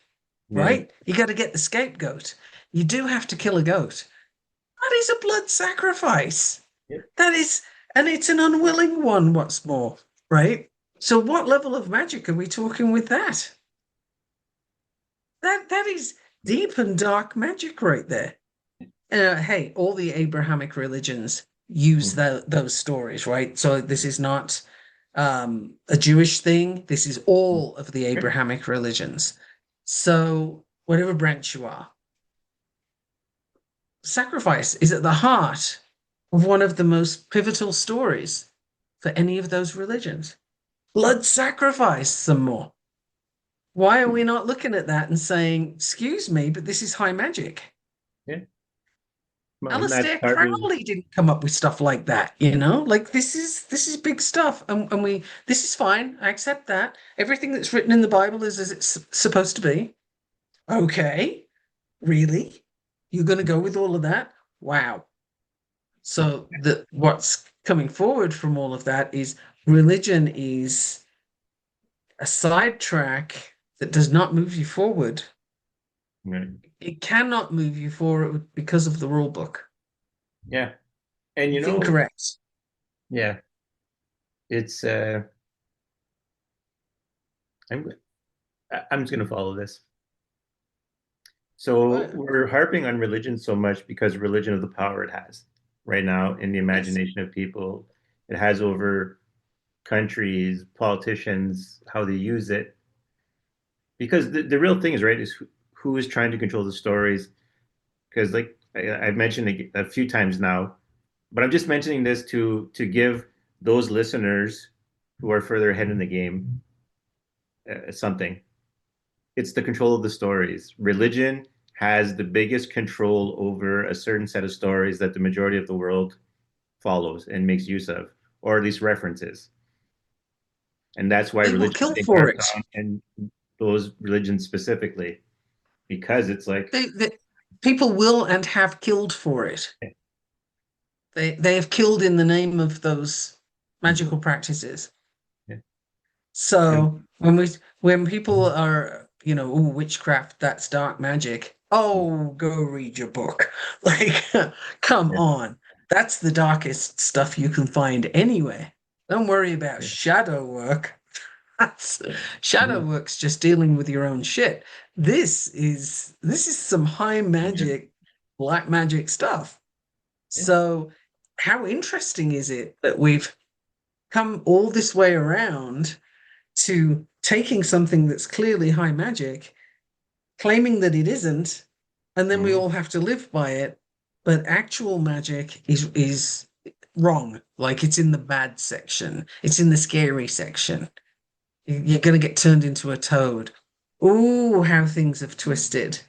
Yeah. right? You got to get the scapegoat. You do have to kill a goat. That is a blood sacrifice. Yeah. That is, and it's an unwilling one, what's more, right? So what level of magic are we talking with that? That is deep and dark magic right there. Hey, all the Abrahamic religions. use those stories, right? So this is not a Jewish thing. This is all of the Abrahamic religions. So whatever branch you are, sacrifice is at the heart of one of the most pivotal stories for any of those religions. Let's sacrifice some more. Why are we not looking at that and saying, excuse me, but this is high magic? Yeah. Well, and that's Alistair part of Crowley didn't come up with stuff like that, you know? Like this is big stuff. And we this is fine. I accept that. Everything that's written in the Bible is as it's supposed to be. Okay. Really? You're gonna go with all of that? Wow. So the what's coming forward from all of that is religion is a sidetrack that does not move you forward. right. It cannot move you forward because of the rule book. Yeah. And It's incorrect. yeah, it's I'm I'm just gonna follow this. So Right. we're harping on religion so much because religion of the power it has right now in the Yes. imagination of people. It has over countries, politicians, how they use it. Because the real thing is, right, is who is trying to control the stories. Because like I've mentioned a few times now, but I'm just mentioning this to give those listeners who are further ahead in the game something. It's the control of the stories. Religion has the biggest control over a certain set of stories that the majority of the world follows and makes use of, or at least references. And that's why They will religion is kill being for harped it. on, and those religions specifically, because it's like, People will and have killed for it. They have killed in the name of those mm-hmm, magical practices. yeah, and So when people are, oh, witchcraft, that's dark magic. Oh, go read your book. Like, come yeah, on. That's the darkest stuff you can find anywhere. Don't worry about yeah, shadow work. That's shadow mm-hmm, work's just dealing with your own shit. This is some high yeah, magic, black magic stuff. yeah, So how interesting is it that we've come all this way around to taking something that's clearly high magic, claiming that it isn't, and then we mm-hmm, all have to live by it. But actual magic is wrong. Like it's in the bad section. It's in the scary section. You're going to get turned into a toad. Ooh, how things have twisted.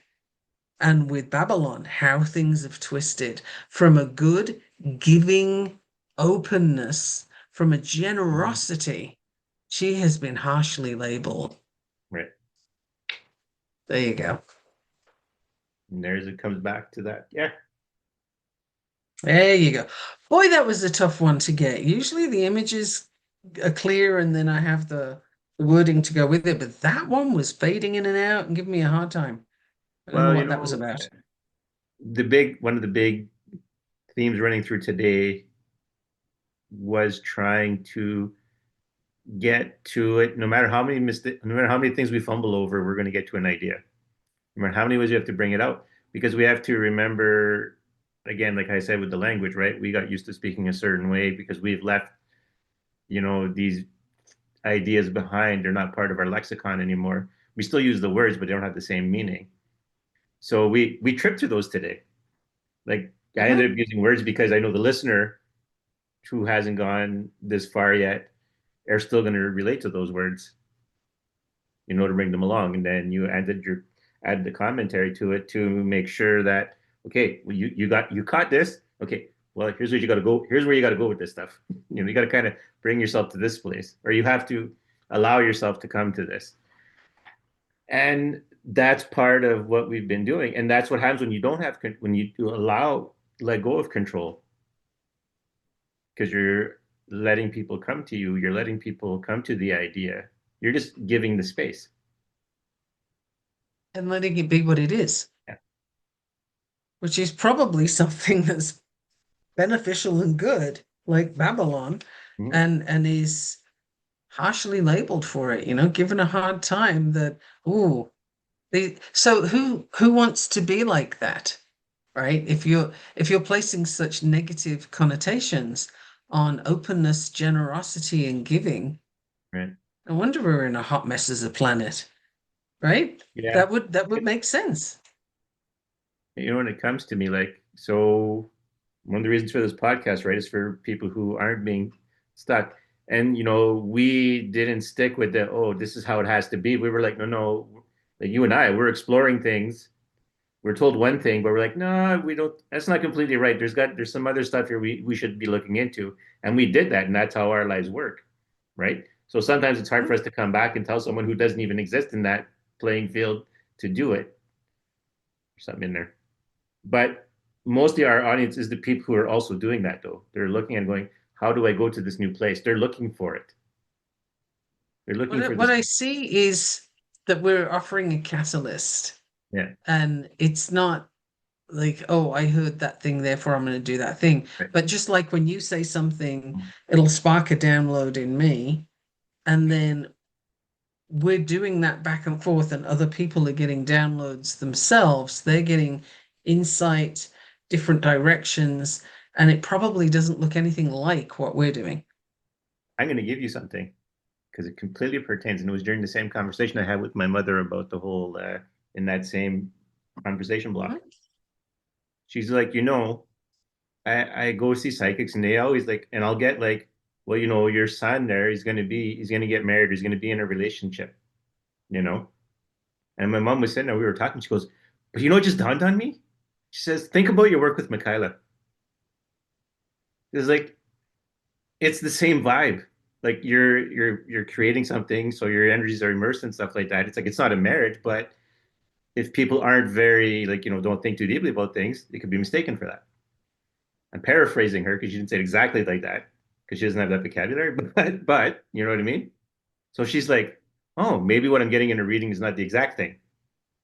And with Babylon, how things have twisted from a good, giving openness, from a mm-hmm, generosity. She has been harshly labeled. right. There you go. And there's it comes back to that. Yeah. There you go. Boy, that was a tough one to get. Usually the images are clear and then I have the wording to go with it, but that one was fading in and out and giving me a hard time. I don't know Well, what that was about. one of the big themes running through today was trying to get to it. No matter how many things we fumble over, we're going to get to an idea. No matter how many ways you have to bring it out, because we have to remember, again, like I said with the language, right? We got used to speaking a certain way because we've left, these ideas behind. They're not part of our lexicon anymore. We still use the words, but they don't have the same meaning. So we tripped through those today. Like I Mhm. ended up using words because I know the listener who hasn't gone this far yet are still going to relate to those words, to bring them along. And then you add the commentary to it to make sure that, okay, well, you caught this. Okay, well, here's where you got to go. Here's where you got to go with this stuff. You got to kind of bring yourself to this place, or you have to allow yourself to come to this. And that's part of what we've been doing. And that's what happens when you don't have when you let go of control, because you're letting people come to you. You're letting people come to the idea. You're just giving the space. And letting it be what it is, Yeah. which is probably something that's beneficial and good, like Babylon, Mhm. and is harshly labeled for it, given a hard time that, ooh, so who wants to be like that? right? If you're placing such negative connotations on openness, generosity, and giving, Right. no wonder we're in a hot mess as a planet, right? Yeah. That would make sense. When it comes to me, like, so one of the reasons for this podcast, right, is for people who aren't being stuck. And, we didn't stick with the, oh, this is how it has to be. We were like, no, no, like you and I, we're exploring things. We're told one thing, but we're like, no, we don't, that's not completely right. There's some other stuff here we should be looking into. And we did that. And that's how our lives work, right? So sometimes it's hard for us to come back and tell someone who doesn't even exist in that playing field to do it. There's something in there. But mostly our audience is the people who are also doing that, though. They're looking and going, how do I go to this new place? They're looking for it. They're looking for What this. I see is that we're offering a catalyst, Yeah. and it's not like, oh, I heard that thing, therefore I'm going to do that thing. Right. But just like when you say something, it'll spark a download in me, and then we're doing that back and forth, and other people are getting downloads themselves. They're getting insight, different directions, and it probably doesn't look anything like what we're doing. I'm going to give you something because it completely pertains. And it was during the same conversation I had with my mother about the whole, in that same conversation block. Mhm. She's like, I go see psychics and they always like, and I'll get like, well, your son there, he's going to get married, he's going to be in a relationship, you know? And my mom was sitting there, we were talking. She goes, but what just dawned on me? She says, think about your work with Michaela. It's like, it's the same vibe. Like you're creating something, so your energies are immersed and stuff like that. It's like it's not a marriage, but if people aren't very like, don't think too deeply about things, they could be mistaken for that. I'm paraphrasing her because she didn't say it exactly like that because she doesn't have that vocabulary, but you know what I mean? So she's like, oh, maybe what I'm getting in a reading is not the exact thing.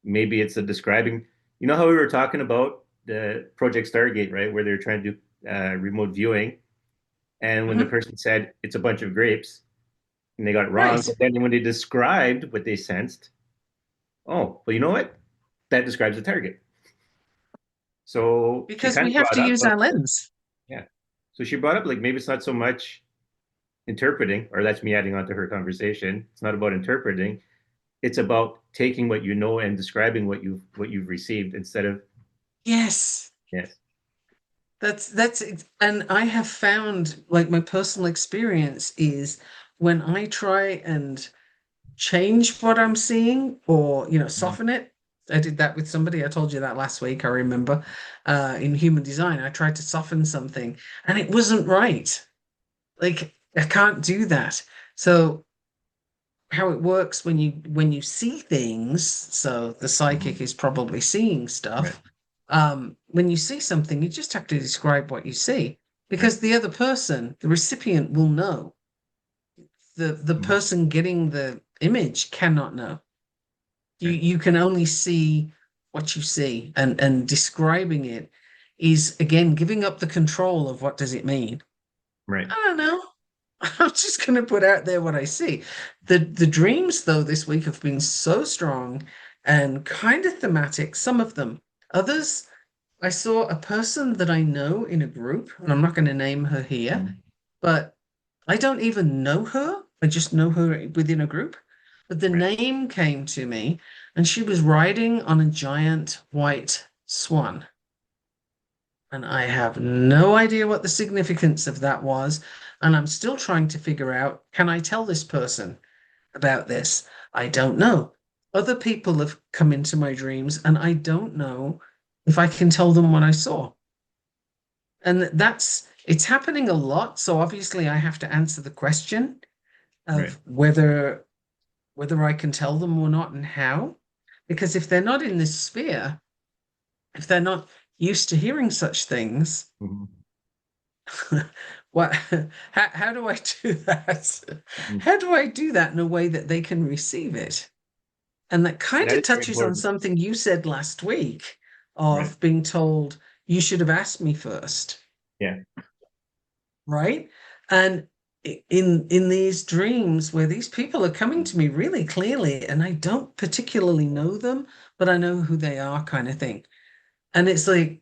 Maybe it's a describing, how we were talking about the Project Stargate, right? Where they're trying to do remote viewing. And when the Mhm. person said it's a bunch of grapes and they got it wrong, Right. but then when they described what they sensed, oh, well, you know what? That describes the target. So she Because kind we of have brought to up, use our lens. yeah. So she brought up like maybe it's not so much interpreting, or that's me adding on to her conversation. It's not about interpreting. It's about taking what you know and describing what you've received instead of Yes. yes. And I have found, like, my personal experience is when I try and change what I'm seeing, or Mhm. soften it. I did that with somebody. I told you that last week, I remember. In human design, I tried to soften something and it wasn't right. Like, I can't do that. So how it works when you see things, so the Mhm. psychic is probably seeing Right, stuff. When you see something, you just have to describe what you see, right. because the other person, the recipient, will know. The Mhm. person getting the image cannot know. you Right, you can only see what you see, and describing it is, again, giving up the control of what does it mean. right. I don't know. I'm just going to put out there what I see. The dreams, though, this week have been so strong and kind of thematic, some of them. Others, I saw a person that I know in a group, and I'm not going to name her here, Mhm. but I don't even know her. I just know her within a group. But the Right. name came to me, and she was riding on a giant white swan. And I have no idea what the significance of that was. And I'm still trying to figure out, can I tell this person about this? I don't know. Other people have come into my dreams, and I don't know if I can tell them what I saw. And it's happening a lot. So obviously I have to answer the question Right. of whether I can tell them or not, and how. Because if they're not in this sphere, if they're not used to hearing such things, Mhm. what how do I do that? Mhm. How do I do that in a way that they can receive it? And that kind That of is very touches on important. something you said last week, Right. of being told you should have asked me first, Yeah. right? And in these dreams where these people are coming to me really clearly, and I don't particularly know them, but I know who they are, kind of thing. And it's like,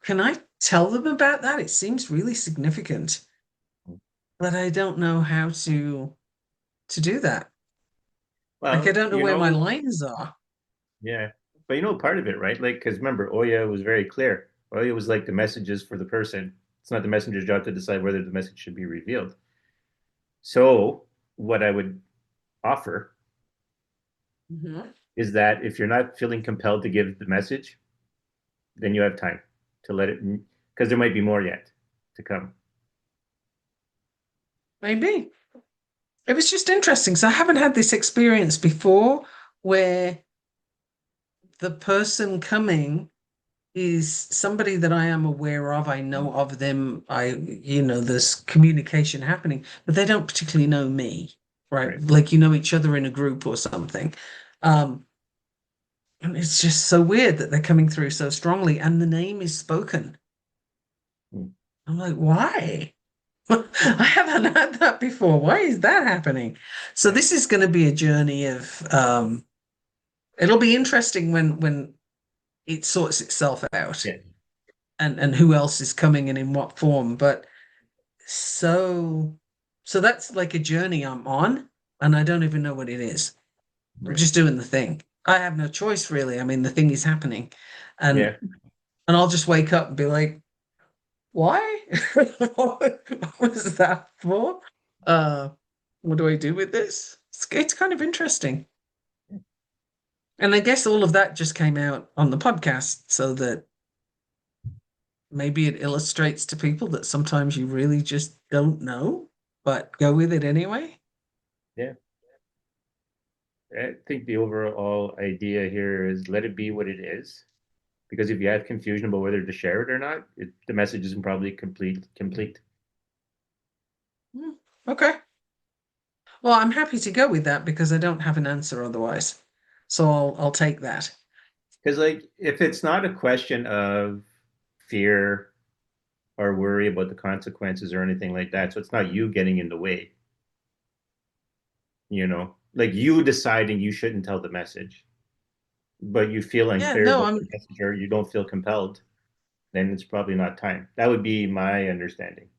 can I tell them about that? It seems really significant, but I don't know how to do that. Like I Well, don't know where my lines are. yeah, but part of it, right? Like, because remember, Oya was very clear. Oya was like the messages for the person. It's not the messenger's job to decide whether the message should be revealed. So, what I would offer Mhm. is that if you're not feeling compelled to give the message, then you have time to let it, because there might be more yet to come. Maybe. It was just interesting. So I haven't had this experience before where the person coming is somebody that I am aware of. I know of them. There's communication happening, but they don't particularly know me, right? Right. Like you know each other in a group or something. Um, and it's just so weird that they're coming through so strongly and the name is spoken. Mm. I'm like, why? I haven't had that before. Why is that happening? So Yeah. this is going to be a journey of it'll be interesting when it sorts itself out Yeah. and who else is coming and in what form. But so so that's like a journey I'm on, and I don't even know what it is. I'm Right. just doing the thing. I have no choice really. I mean, the thing is happening. And Yeah. and I'll just wake up and be like, why? What was that for? Uh, what do I do with this? It's kind of interesting. And I guess all of that just came out on the podcast so that maybe it illustrates to people that sometimes you really just don't know, but go with it anyway. Yeah. I think the overall idea here is let it be what it is. Because if you have confusion about whether to share it or not, the message isn't probably complete. Hmm, okay. Well, I'm happy to go with that because I don't have an answer otherwise. So I'll take that. Because like if it's not a question of fear or worry about the consequences or anything like that, so it's not you getting in the way, like you deciding you shouldn't tell the message, but you feel Yeah, unclear no, about the I'm message or you don't feel compelled, then it's probably not time. That would be my understanding.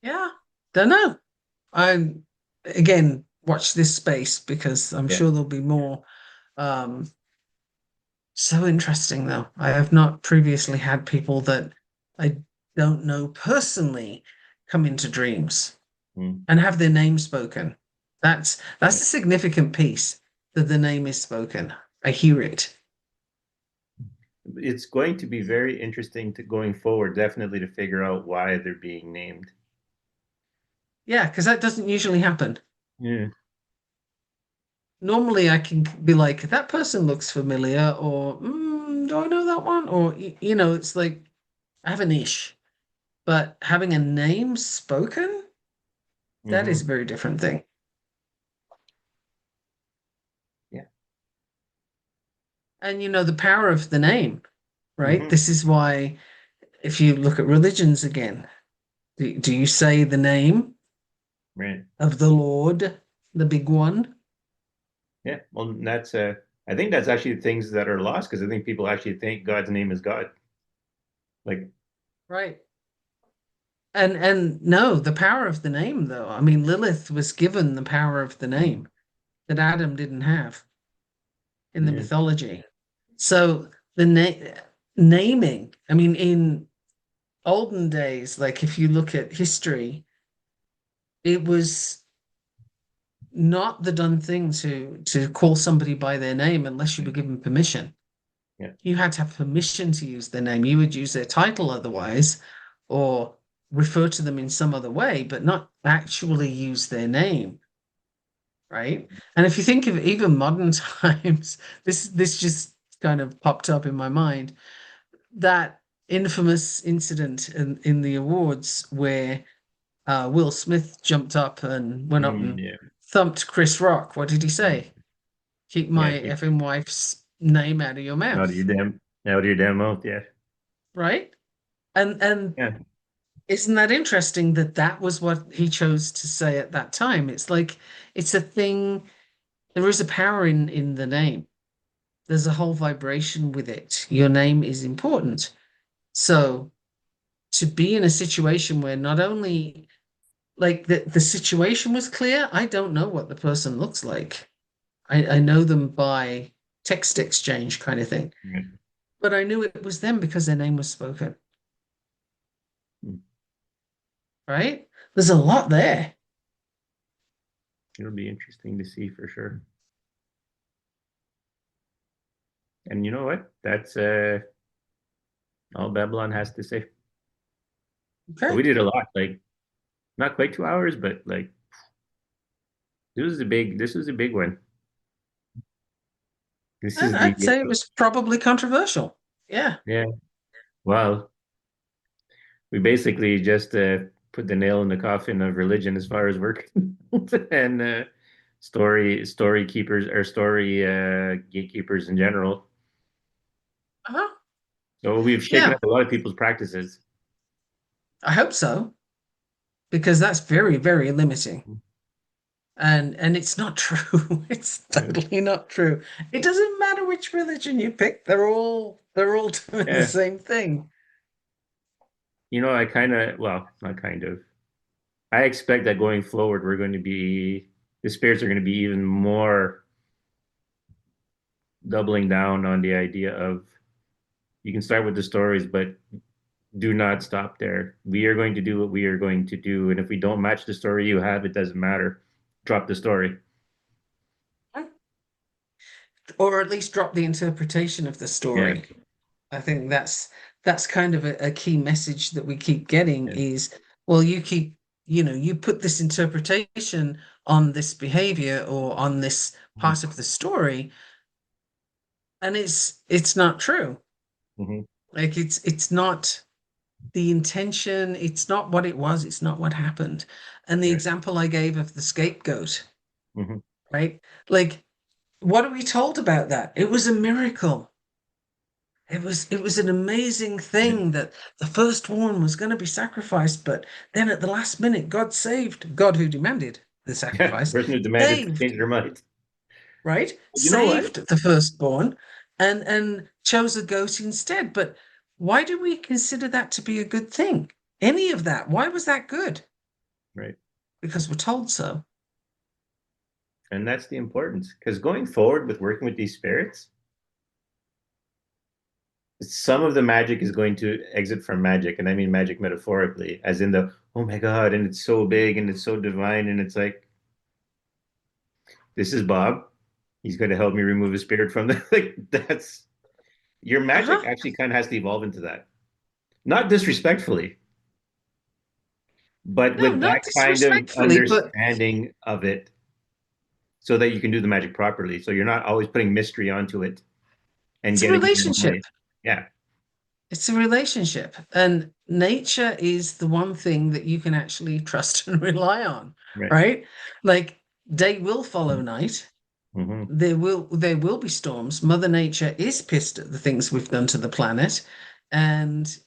yeah, don't know. I'm again watch this space because I'm Yeah. sure there'll be more. Um, so interesting though. I have not previously had people that I don't know personally come into dreams Mm. and have their name spoken. That's Yeah. a significant piece that the name is spoken. I hear it. It's going to be very interesting to going forward, definitely to figure out why they're being named. Yeah, because that doesn't usually happen. Yeah. Normally, I can be like, that person looks familiar, or do I know that one? Or it's like I have an ish, but having a name spoken, that is a Hmm. very different thing. Yeah. And the power of the name, right? Hmm. This is why, if you look at religions again, do you say the name Right. of the Lord, the big one? Yeah. Well, I think that's actually things that are lost because I think people actually think God's name is God. Like, Right. And no, the power of the name, though. I mean, Lilith was given the power of the name that Adam didn't have in the yeah. mythology. So the naming, I mean, in olden days, like if you look at history, it was not the done thing to call somebody by their name unless you were Right. given permission. Yeah. You had to have permission to use their name. You would use their title otherwise, or refer to them in some other way, but not actually use their name, right? And if you think of even modern times, this just kind of popped up in my mind. That infamous incident in the awards where Will Smith jumped up and went up and Yeah. thumped Chris Rock. What did he say? Keep my Yeah. effing wife's name out of your mouth, Out of your damn mouth. Yeah. right? And Yeah. isn't that interesting that that was what he chose to say at that time? It's like it's a thing. There is a power in the name. There's a whole vibration with it. Your name is important. So to be in a situation where not only like the situation was clear, I don't know what the person looks like. I know them by text exchange kind of thing. Right. But I knew it was them because their name was spoken, Mm. right? There's a lot there. It'll be interesting to see for sure. And you know what? That's all Babylon has to say. But we Okay. did a lot, like not quite 2 hours, but like this was a big one. This And is the I'd say it was probably controversial. Yeah. yeah. Well, we basically just put the nail in the coffin of religion as far as we're concerned, and story keepers or story gatekeepers in general. Uh-huh. So we've shaken Yeah. up a lot of people's practices. I hope so, because that's very, very limiting. And it's not true. It's Yeah. totally not true. It doesn't matter which religion you pick, they're all doing the Yeah. same thing. I kind of, well, not kind of. I expect that going forward, the spirits are going to be even more doubling down on the idea of you can start with the stories, but do not stop there. We are going to do what we are going to do. And if we don't match the story you have, it doesn't matter. Drop the story. Or at least drop the interpretation of the Yeah. story. I think that's kind of a key message that we keep getting Yeah. is, well, you put this interpretation on this behavior or on this Mm-hmm. part of the story, and it's not true. Mm-hmm. Like it's not the intention, it's not what it was, it's not what happened. And the Right. example I gave of the scapegoat, Mm-hmm. right? Like, what are we told about that? It was a miracle. It was an amazing Yeah. thing that the firstborn was going to be sacrificed, but then at the last minute, God who demanded the Yeah. The sacrifice, person who demanded to saved, change their mind. right? But you know what? Saved the firstborn and chose a goat instead. But why do we consider that to be a good thing? Any of that? Why was that good? Right. Because we're told so. And that's the importance. Because going forward with working with these spirits, some of the magic is going to exit from magic. And I mean magic metaphorically, as in oh my God, and it's so big and it's so divine. And it's like, this is Bob. He's going to help me remove a spirit from the, like, that's your magic Uh-huh. actually kind of has to evolve into that. Not disrespectfully, but No, with not that kind of disrespectfully, but understanding of it so that you can do the magic properly. So you're not always putting mystery onto it and it's a getting more relationship. money. Yeah. It's a relationship, and nature is the one thing that you can actually trust and rely on, Right. right? Like day will follow night. Mm-hmm. There will be storms. Mother Nature is pissed at the things we've done to the planet, and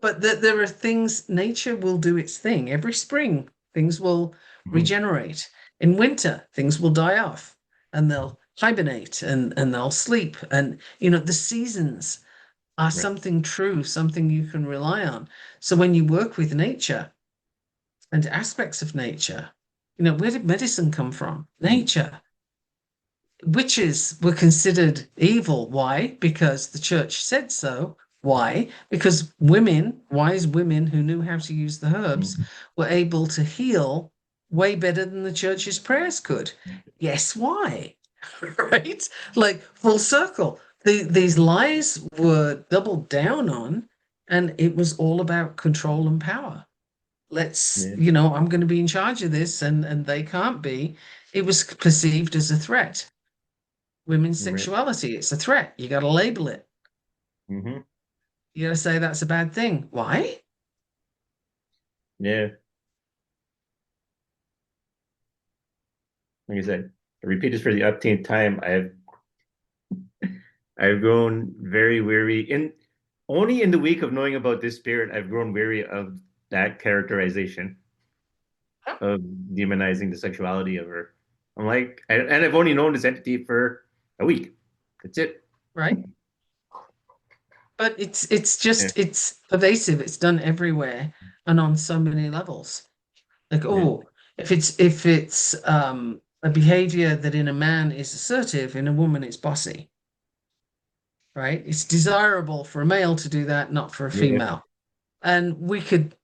but there are things. Nature will do its thing. Every spring, things will Mm-hmm. regenerate. In winter, things will die off, and they'll hibernate and they'll sleep. And the seasons are Right. something true, something you can rely on. So when you work with nature and aspects of nature, where did medicine come from? Mm-hmm. Nature. Witches were considered evil. Why? Because the church said so. Why? Because women, wise women who knew how to use the herbs, were able to heal way better than the church's prayers could. Guess why? Right? Like full circle. These lies were doubled down on, and it was all about control and power. Yeah. I'm going to be in charge of this, and they can't be. It was perceived as a threat. Women's Right. sexuality, it's a threat. You got to label it. Mm-hmm. You got to say that's a bad thing. Why? Yeah. Like I said, I repeat this for the upteenth time. I've grown very weary in only in the week of knowing about this spirit, I've grown weary of that characterization of demonizing the sexuality of her. I'm like, and I've only known this entity for a week. That's it. Right? But it's Yeah, just it's pervasive. It's done everywhere and on so many levels. Like, yeah, oh, if it's a behavior that in a man is assertive, in a woman it's bossy, right? It's desirable for a male to do that, not for a yeah, female. And we could,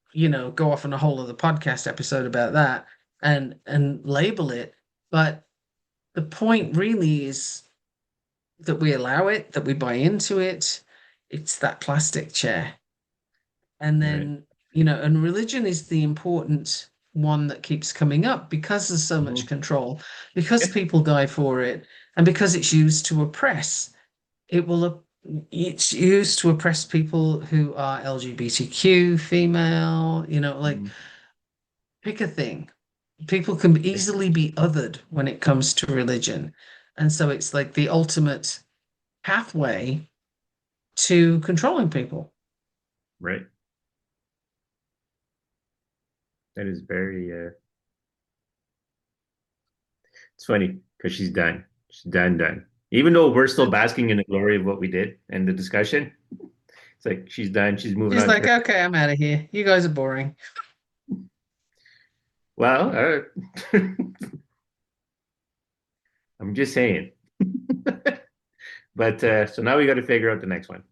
go off on a whole other podcast episode about that and label it. But the point really is that we allow it, that we buy into it. It's that plastic chair. And right. then, and religion is the important one that keeps coming up because there's so much Mhm. control, because Yeah, people die for it, and because it's used to oppress. It will, it's used to oppress people who are LGBTQ, female, like mhm, pick a thing. People can yeah, easily be othered when it comes to religion. And so it's like the ultimate pathway to controlling people. right. That is very. It's funny because she's done. She's done, done. Even though we're still And basking in the glory of what we did and the discussion, it's like she's done. She's moving she's on to like, her. okay, I'm out of here. You guys are boring. Well, I'm just saying. But so now we got to figure out the next one.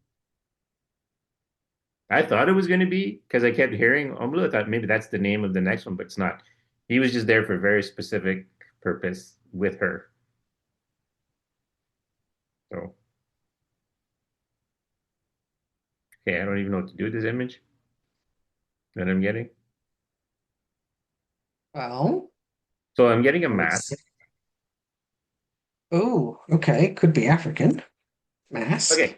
I thought it was going to be because I kept hearing Omlu. I thought maybe that's the name of the next one, but it's not. He was just there for a very specific purpose with her. So, okay, I don't even know what to do with this image that I'm getting. Well, So I'm getting a mask. let's. Oh, okay. Could be African. Mask. Okay,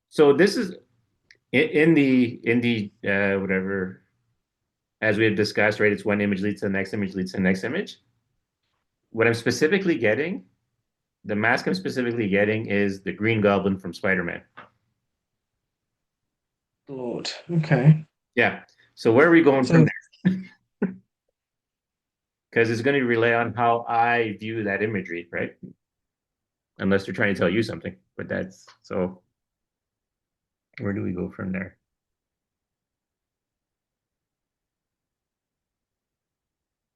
so this is in the whatever as we have discussed, right? It's one image leads to the next image leads to the next image. What I'm specifically getting, the mask I'm specifically getting is the Green Goblin from Spider-Man. Lord. Okay. Yeah. So where are we going from So, there? Because it's going to rely on how I view that imagery, right? Unless they're trying to tell you something. But that's so where do we go from there?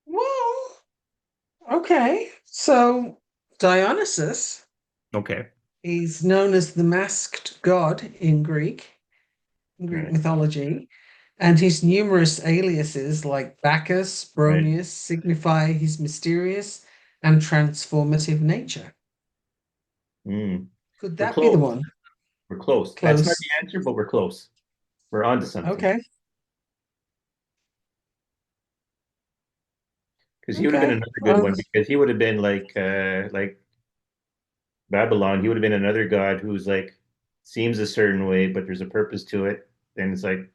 well, okay. So, Dionysus Okay. is known as the masked god in All Greek right. mythology, and his numerous aliases like Bacchus, Right. Bromius signify his mysterious and transformative nature. Mm. Could We're that be the close. one? We're close. That's not Close. the answer, but we're close. We're on to something. Okay. Because he would have been Okay. another good one because he would have been like Babylon, he would have been another god who's like seems a certain way, but there's a purpose to it. And it's like,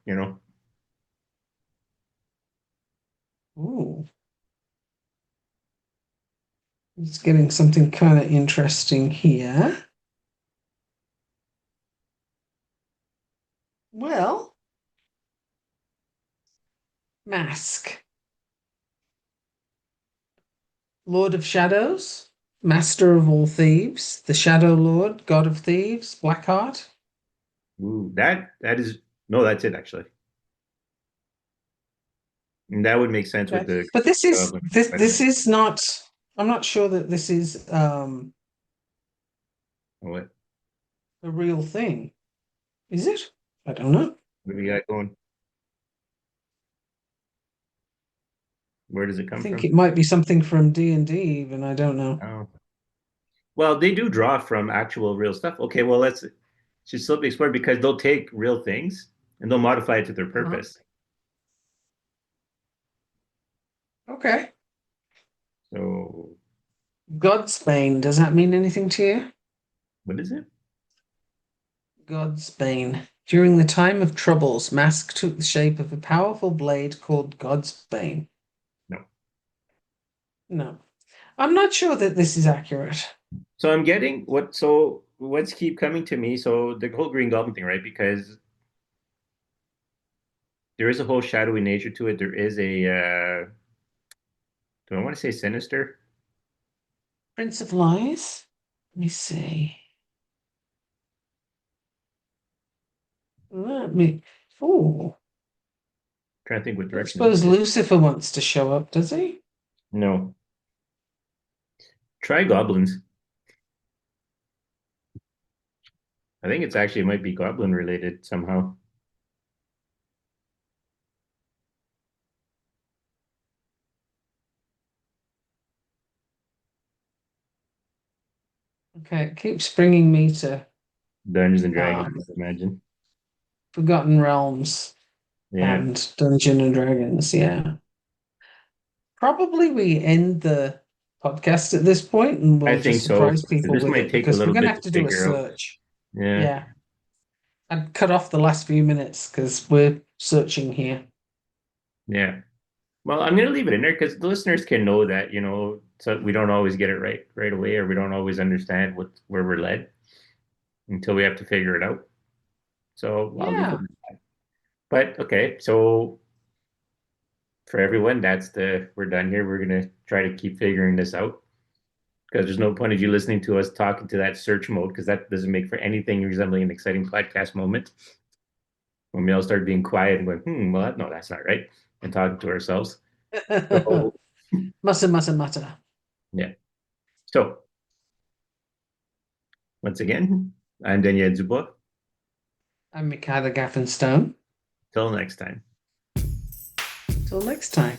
Ooh, it's getting something kind of interesting here. Well, mask. Lord of Shadows, Master of all thieves, the Shadow Lord, God of Thieves, Blackheart. ooh, that is no, that's it actually. And that would make sense with Okay. the But this is goblin this Spider-Man. is not, I'm not sure that this is What a real thing. Is it? I don't know. what do we got going? Where does it I come think from? it might be something from D&D even, I don't know. Oh. Well, they do draw from actual real stuff. Okay, well let's should still be explored because they'll take real things and they'll modify it to their Uh-huh. purpose. Okay. So Godsbane, does that mean anything to you? what is it? Godsbane. During the time of troubles, Mask took the shape of a powerful blade called Godsbane. No. No. I'm not sure that this is accurate. So I'm getting what's keep coming to me. So the whole Green Goblin thing, right? Because there is a whole shadowy nature to it. There is do I want to say sinister? Prince of Lies? Let me see. Let me. Oh, Trying to think what I don't direction this suppose is. Lucifer wants to show up, does he? No. Try goblins. I think it's actually it might be goblin related somehow. Okay, it keeps bringing me to Dungeons and Dragons, um, I imagine. Forgotten Realms Yeah, and Dungeon and Dragons. Yeah, probably we end the podcast at this point, and I we'll think just so. surprise people This with might it take a because we're little gonna bit have to to do a figure out. search. Yeah, Yeah, I'd cut off the last few minutes because we're searching here. yeah. Well, I'm gonna leave it in there because the listeners can know that, so we don't always get it right away, or we don't always understand where we're led until we have to figure it out. So I'll leave it. Yeah. But okay, so for everyone, we're done here. We're gonna try to keep figuring this out because there's no point of you listening to us talking to that search mode because that doesn't make for anything resembling an exciting podcast moment. When we all start being quiet and going, well, no, that's not right, and talking to ourselves. So Massa. yeah. So once again, I'm Daniel Dubois. I'm Michaela Gaffinstone. Till next time. Till next time.